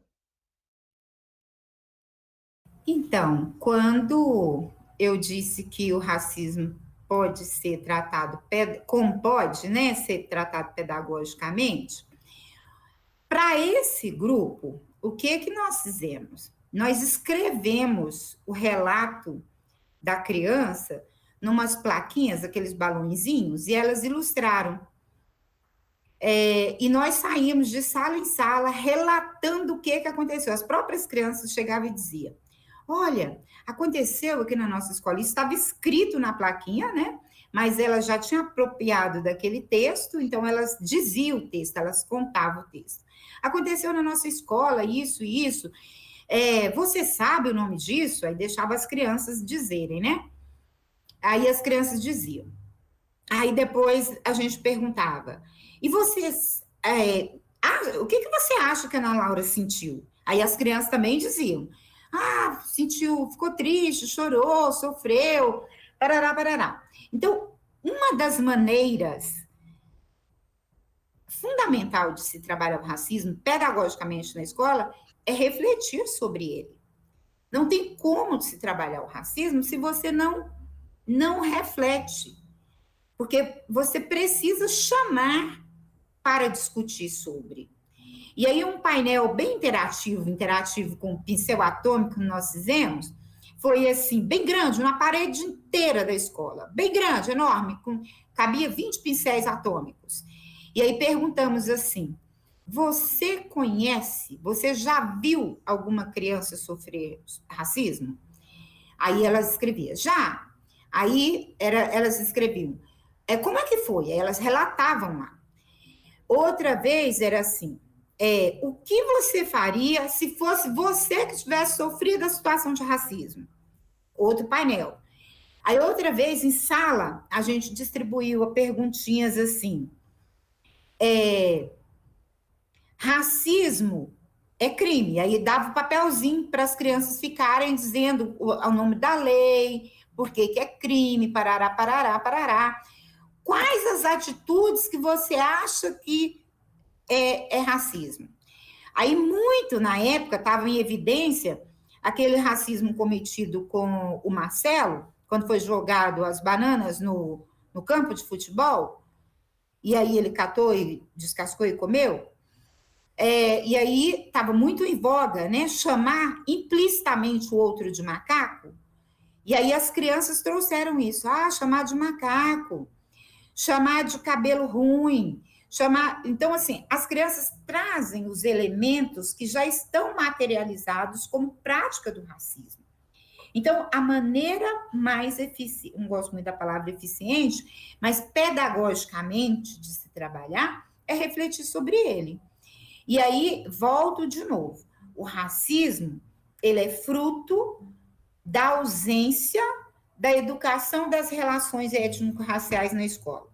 Então, quando eu disse que o racismo pode ser tratado, como pode, né, ser tratado pedagogicamente, para esse grupo, o que nós fizemos? Nós escrevemos o relato da criança numas plaquinhas, aqueles balãozinhos, e elas ilustraram. E nós saímos de sala em sala relatando o que aconteceu. As próprias crianças chegavam e diziam: olha, aconteceu aqui na nossa escola, isso estava escrito na plaquinha, né? mas elas já tinham apropriado daquele texto, então elas diziam o texto, elas contavam o texto. Aconteceu na nossa escola isso e isso. Você sabe o nome disso? Aí deixava as crianças dizerem, né? Aí as crianças diziam. Aí depois a gente perguntava, e vocês, o que você acha que a Ana Laura sentiu? Aí as crianças também diziam, sentiu, ficou triste, chorou, sofreu, parará, parará. Então, uma das maneiras fundamental de se trabalhar o racismo pedagogicamente na escola é refletir sobre ele. Não tem como se trabalhar o racismo se você não reflete, porque você precisa chamar para discutir sobre. E aí um painel bem interativo com pincel atômico que nós fizemos, foi assim, bem grande, uma parede inteira da escola, bem grande, enorme, cabia 20 pincéis atômicos. E aí perguntamos assim, você já viu alguma criança sofrer racismo? Aí elas escreviam, já. Aí elas escreviam, como é que foi? Aí elas relatavam lá. Outra vez era assim, o que você faria se fosse você que tivesse sofrido a situação de racismo? Outro painel. Aí outra vez, em sala, a gente distribuiu perguntinhas assim, racismo é crime. Aí dava o papelzinho para as crianças ficarem dizendo o nome da lei, por que é crime, parará, parará, parará. Quais as atitudes que você acha que é racismo? Aí, muito na época, estava em evidência aquele racismo cometido com o Marcelo, quando foi jogado as bananas no campo de futebol, e aí ele catou e descascou e comeu. E aí estava muito em voga, né? Chamar implicitamente o outro de macaco. E aí as crianças trouxeram isso. Chamar de macaco, chamar de cabelo ruim, Então, assim, as crianças trazem os elementos que já estão materializados como prática do racismo. Então, a maneira mais eficiente, não gosto muito da palavra eficiente, mas pedagogicamente de se trabalhar é refletir sobre ele. E aí, volto de novo. O racismo, ele é fruto da ausência da educação das relações étnico-raciais na escola.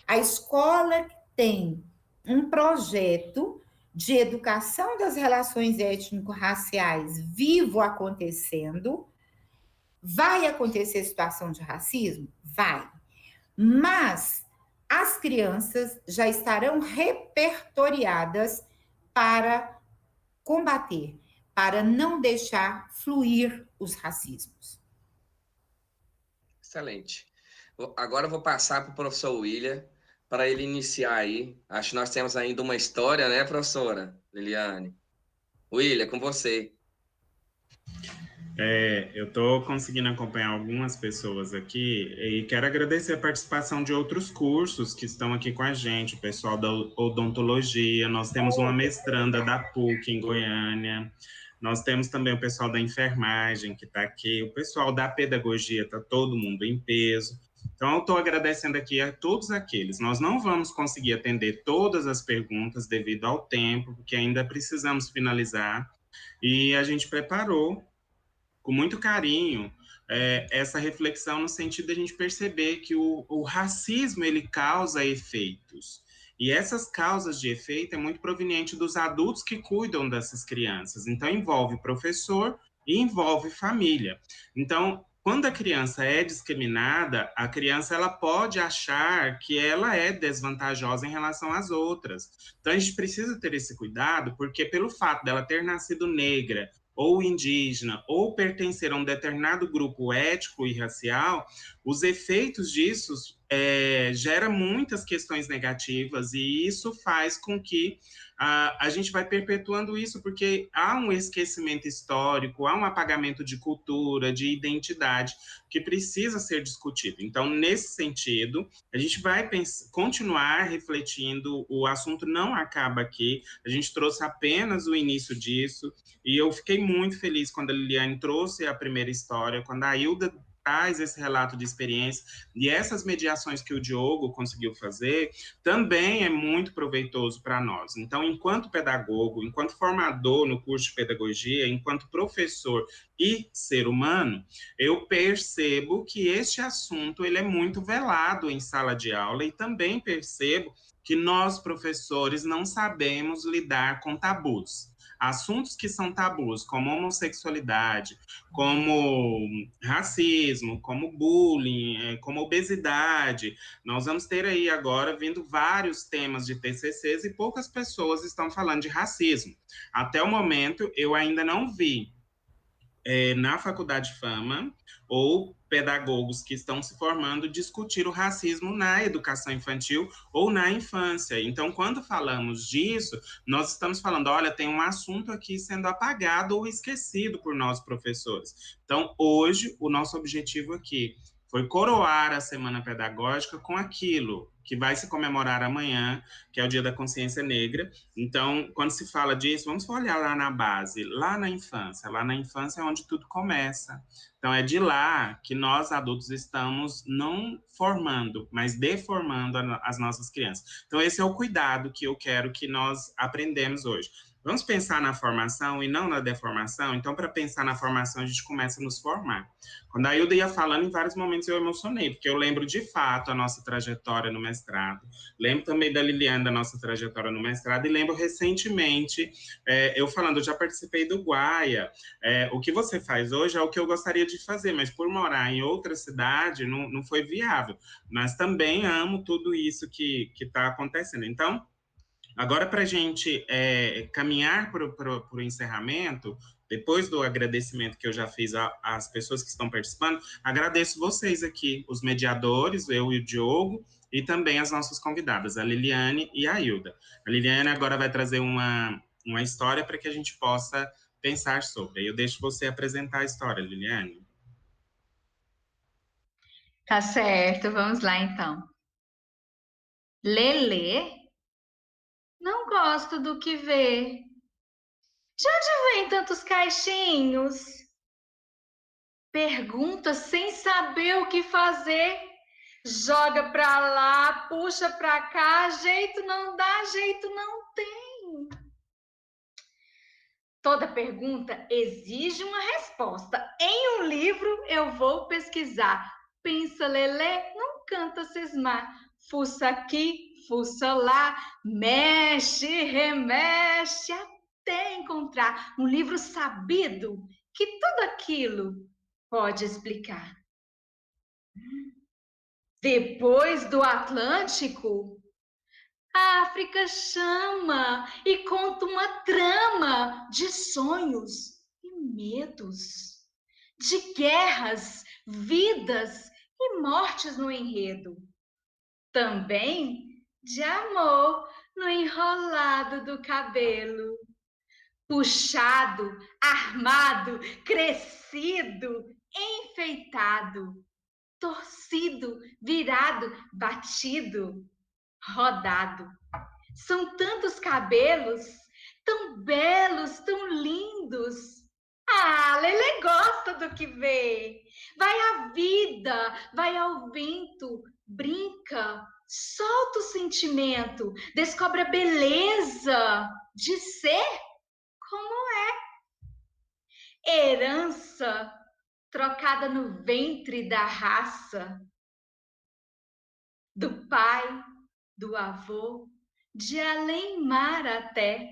A escola tem um projeto de educação das relações étnico-raciais vivo acontecendo. Vai acontecer situação de racismo? Vai. Mas as crianças já estarão repertoriadas para combater, para não deixar fluir os racismos. Excelente. Agora eu vou passar para o professor William, para ele iniciar aí. Acho que nós temos ainda uma história, né, professora Liliane? William, com você. Eu estou conseguindo acompanhar algumas pessoas aqui e quero agradecer a participação de outros cursos que estão aqui com a gente, o pessoal da odontologia, nós temos uma mestranda da PUC em Goiânia, nós temos também o pessoal da enfermagem que está aqui, o pessoal da pedagogia, está todo mundo em peso. Então, eu estou agradecendo aqui a todos aqueles. Nós não vamos conseguir atender todas as perguntas devido ao tempo, porque ainda precisamos finalizar, e a gente preparou com muito carinho essa reflexão no sentido de a gente perceber que o racismo ele causa efeitos. E essas causas de efeito é muito proveniente dos adultos que cuidam dessas crianças. Então, envolve professor e envolve família. Então, quando a criança é discriminada, a criança ela pode achar que ela é desvantajosa em relação às outras. Então, a gente precisa ter esse cuidado, porque pelo fato dela ter nascido negra, ou indígena, ou pertencer a um determinado grupo étnico e racial, os efeitos disso geram muitas questões negativas, e isso faz com que a gente vai perpetuando isso, porque há um esquecimento histórico, há um apagamento de cultura, de identidade, que precisa ser discutido. Então, nesse sentido, a gente vai continuar refletindo, o assunto não acaba aqui, a gente trouxe apenas o início disso, e eu fiquei muito feliz quando a Liliane trouxe a primeira história, quando a Hilda traz esse relato de experiência e essas mediações que o Diogo conseguiu fazer também é muito proveitoso para nós. Então, enquanto pedagogo, enquanto formador no curso de pedagogia, enquanto professor e ser humano, eu percebo que este assunto ele é muito velado em sala de aula e também percebo que nós, professores, não sabemos lidar com tabus. Assuntos que são tabus, como homossexualidade, como racismo, como bullying, como obesidade. Nós vamos ter aí agora vindo vários temas de TCCs e poucas pessoas estão falando de racismo. Até o momento, eu ainda não vi na Faculdade Fama ou pedagogos que estão se formando discutir o racismo na educação infantil ou na infância. Então, quando falamos disso, nós estamos falando, olha, tem um assunto aqui sendo apagado ou esquecido por nós professores. Então, hoje, o nosso objetivo aqui foi coroar a Semana Pedagógica com aquilo que vai se comemorar amanhã, que é o Dia da Consciência Negra. Então, quando se fala disso, vamos olhar lá na base, lá na infância. Lá na infância é onde tudo começa. Então, é de lá que nós, adultos, estamos não formando, mas deformando as nossas crianças. Então, esse é o cuidado que eu quero que nós aprendemos hoje. Vamos pensar na formação e não na deformação? Então, para pensar na formação, a gente começa a nos formar. Quando a Hilda ia falando, em vários momentos eu emocionei, porque eu lembro de fato a nossa trajetória no mestrado, lembro também da Liliane, da nossa trajetória no mestrado, e lembro recentemente, eu falando, eu já participei do Guaia, o que você faz hoje é o que eu gostaria de fazer, mas por morar em outra cidade, não foi viável. Mas também amo tudo isso que está acontecendo. Então, agora, para a gente caminhar para o encerramento, depois do agradecimento que eu já fiz às pessoas que estão participando, agradeço vocês aqui, os mediadores, eu e o Diogo, e também as nossas convidadas, a Liliane e a Hilda. A Liliane agora vai trazer uma história para que a gente possa pensar sobre. Eu deixo você apresentar a história, Liliane. Tá certo, vamos lá então. Lelê? Não gosto do que vê. De onde vem tantos caixinhos? Pergunta sem saber o que fazer. Joga pra lá, puxa pra cá, jeito não dá, jeito não tem. Toda pergunta exige uma resposta. Em um livro eu vou pesquisar. Pensa, Lelê, não canta cismar. Fuça aqui, fuça lá, mexe, remexe, até encontrar um livro sabido que tudo aquilo pode explicar. Depois do Atlântico, a África chama e conta uma trama de sonhos e medos, de guerras, vidas e mortes no enredo. Também de amor no enrolado do cabelo. Puxado, armado, crescido, enfeitado, torcido, virado, batido, rodado. São tantos cabelos, tão belos, tão lindos. Ah, Lelê gosta do que vê. Vai à vida, vai ao vento, brinca, solta o sentimento, descobre a beleza de ser como é. Herança trocada no ventre da raça, do pai, do avô, de além-mar até.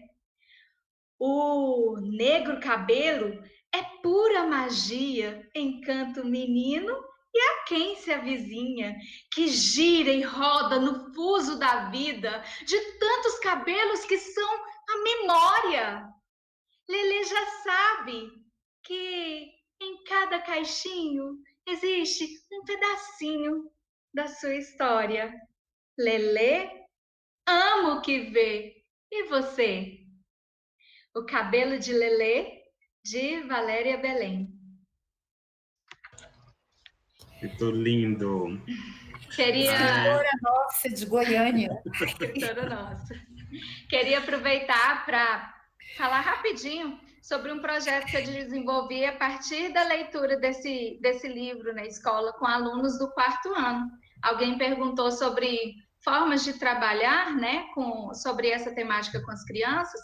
O negro cabelo é pura magia, encanto menino e a quem se avizinha, que gira e roda no fuso da vida, de tantos cabelos que são a memória. Lelê já sabe que em cada caixinho existe um pedacinho da sua história. Lelê ama o que vê. E você? O Cabelo de Lelê, de Valéria Belém. Muito lindo. Escritora nossa de Goiânia. Escritora nossa. Queria aproveitar para falar rapidinho sobre um projeto que eu desenvolvi a partir da leitura desse livro na escola com alunos do 4º ano. Alguém perguntou sobre formas de trabalhar, né, sobre essa temática com as crianças.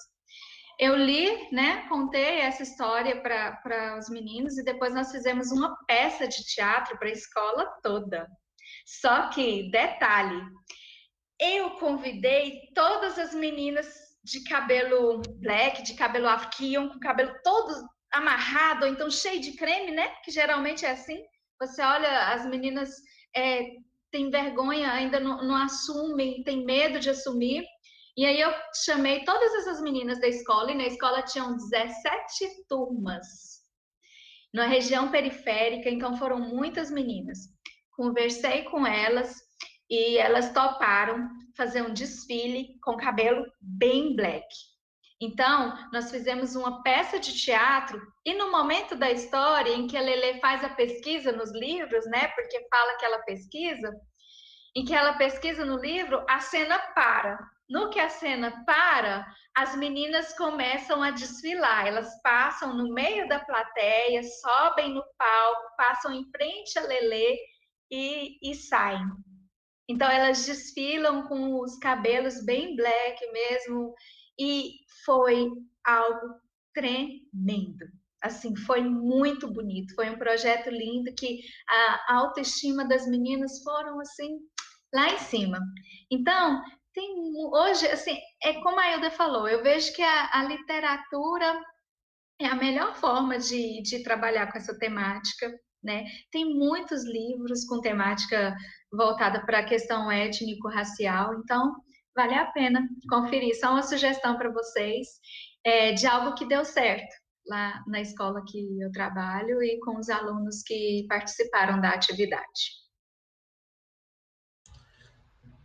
Eu li, né, contei essa história para os meninos e depois nós fizemos uma peça de teatro para a escola toda. Só que, detalhe, eu convidei todas as meninas de cabelo black, de cabelo afro, que iam com o cabelo todo amarrado, ou então cheio de creme, né? Que geralmente é assim. Você olha, as meninas têm vergonha, ainda não assumem, têm medo de assumir. E aí eu chamei todas essas meninas da escola, e na escola tinham 17 turmas, na região periférica, então foram muitas meninas. Conversei com elas, e elas toparam fazer um desfile com cabelo bem black. Então, nós fizemos uma peça de teatro, e no momento da história em que a Lelê faz a pesquisa nos livros, né, porque fala que ela pesquisa, em que ela pesquisa no livro, a cena para. No que a cena para, as meninas começam a desfilar, elas passam no meio da plateia, sobem no palco, passam em frente a Lelê e saem. Então, elas desfilam com os cabelos bem black mesmo, e foi algo tremendo. Assim, foi muito bonito, foi um projeto lindo que a autoestima das meninas foram, assim, lá em cima. Então, hoje, assim, é como a Hilda falou, eu vejo que a literatura é a melhor forma de trabalhar com essa temática, né? Tem muitos livros com temática voltada para a questão étnico-racial, então vale a pena conferir. Só uma sugestão para vocês de algo que deu certo lá na escola que eu trabalho e com os alunos que participaram da atividade.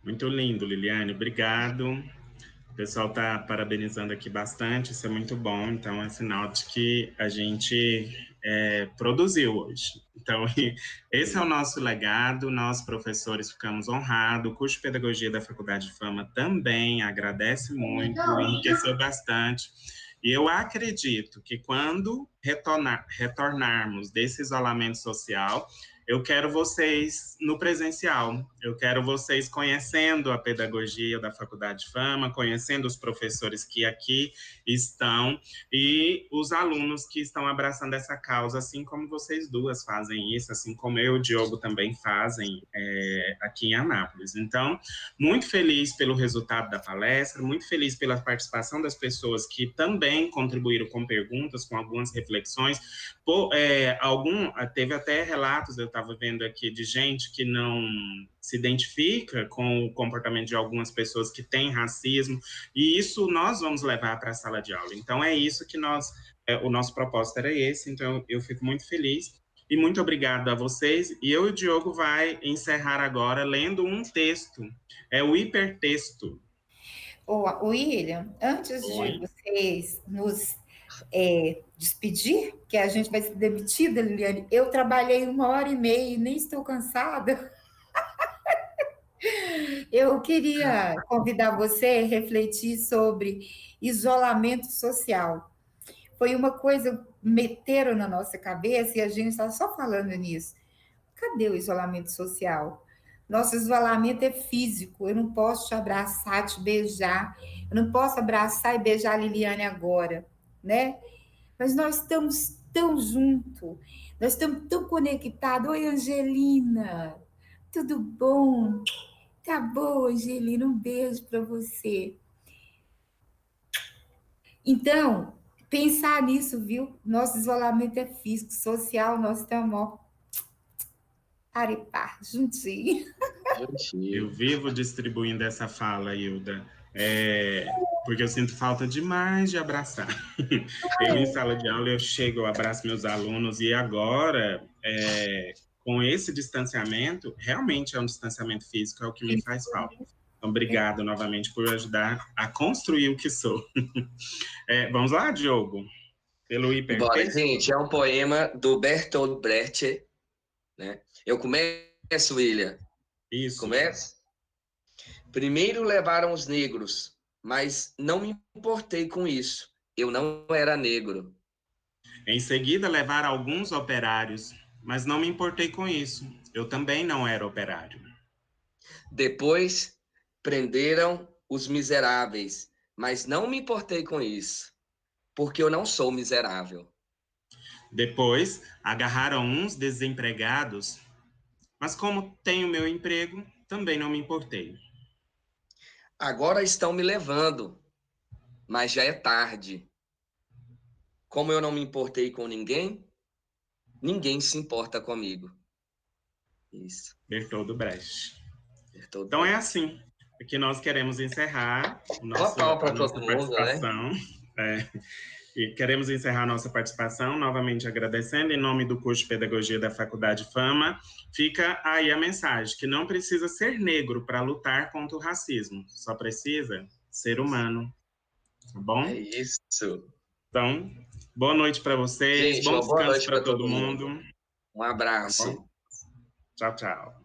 Muito lindo, Liliane, obrigado. O pessoal está parabenizando aqui bastante, isso é muito bom, então é sinal de que a gente produziu hoje. Então, esse é o nosso legado, nós professores ficamos honrados, o curso de Pedagogia da Faculdade de Fama também agradece muito, enriqueceu bastante. E eu acredito que quando retornarmos desse isolamento social, eu quero vocês no presencial, eu quero vocês conhecendo a pedagogia da Faculdade de Fama, conhecendo os professores que aqui estão e os alunos que estão abraçando essa causa, assim como vocês duas fazem isso, assim como eu e o Diogo também fazem aqui em Anápolis. Então, muito feliz pelo resultado da palestra, muito feliz pela participação das pessoas que também contribuíram com perguntas, com algumas reflexões. Teve até relatos, eu estava vendo aqui, de gente que não se identifica com o comportamento de algumas pessoas que têm racismo, e isso nós vamos levar para a sala de aula. Então, é isso que o nosso propósito era esse, então eu fico muito feliz. E muito obrigado a vocês. E eu e o Diogo vai encerrar agora lendo um texto, o hipertexto. William, antes de vocês nos despedir, que a gente vai ser demitida, Liliane, eu trabalhei 1h30 e nem estou cansada. Eu queria convidar você a refletir sobre isolamento social. Foi uma coisa meteram na nossa cabeça e a gente está só falando nisso. Cadê o isolamento social? Nosso isolamento é físico. Eu não posso te abraçar, te beijar. Eu não posso abraçar e beijar a Liliane agora, né? Mas nós estamos tão juntos. Nós estamos tão conectados. Oi, Angelina. Tudo bom? Tá bom, Angelina. Um beijo para você. Então, pensar nisso, viu? Nosso isolamento é físico, social, nós estamos, ó, arepar, juntinho. Eu vivo distribuindo essa fala, Hilda, porque eu sinto falta demais de abraçar. Eu, em sala de aula, eu chego, eu abraço meus alunos, e agora, com esse distanciamento, realmente é um distanciamento físico, é o que me faz falta. Então, obrigado novamente por ajudar a construir o que sou. Vamos lá, Diogo? Pelo hipertexto. Bora, gente, é um poema do Bertolt Brecht, né? Eu começo, William? Isso. Começo? Primeiro levaram os negros, mas não me importei com isso. Eu não era negro. Em seguida, levaram alguns operários, mas não me importei com isso. Eu também não era operário. Depois, prenderam os miseráveis, mas não me importei com isso, porque eu não sou miserável. Depois, agarraram uns desempregados, mas como tenho meu emprego, também não me importei. Agora estão me levando, mas já é tarde. Como eu não me importei com ninguém, ninguém se importa comigo. Isso. Bertoldo Brecht. Bertold Então é Brecht. assim que nós queremos encerrar Total a para nossa todo mundo, né? participação. E queremos encerrar nossa participação, novamente agradecendo em nome do curso de Pedagogia da Faculdade Fama. Fica aí a mensagem, que não precisa ser negro para lutar contra o racismo, só precisa ser humano, tá bom? É isso. Então, boa noite para vocês, Gente, bom uma boa descanso noite para para todo todo mundo, mundo. Um tá abraço. bom? Tchau, tchau.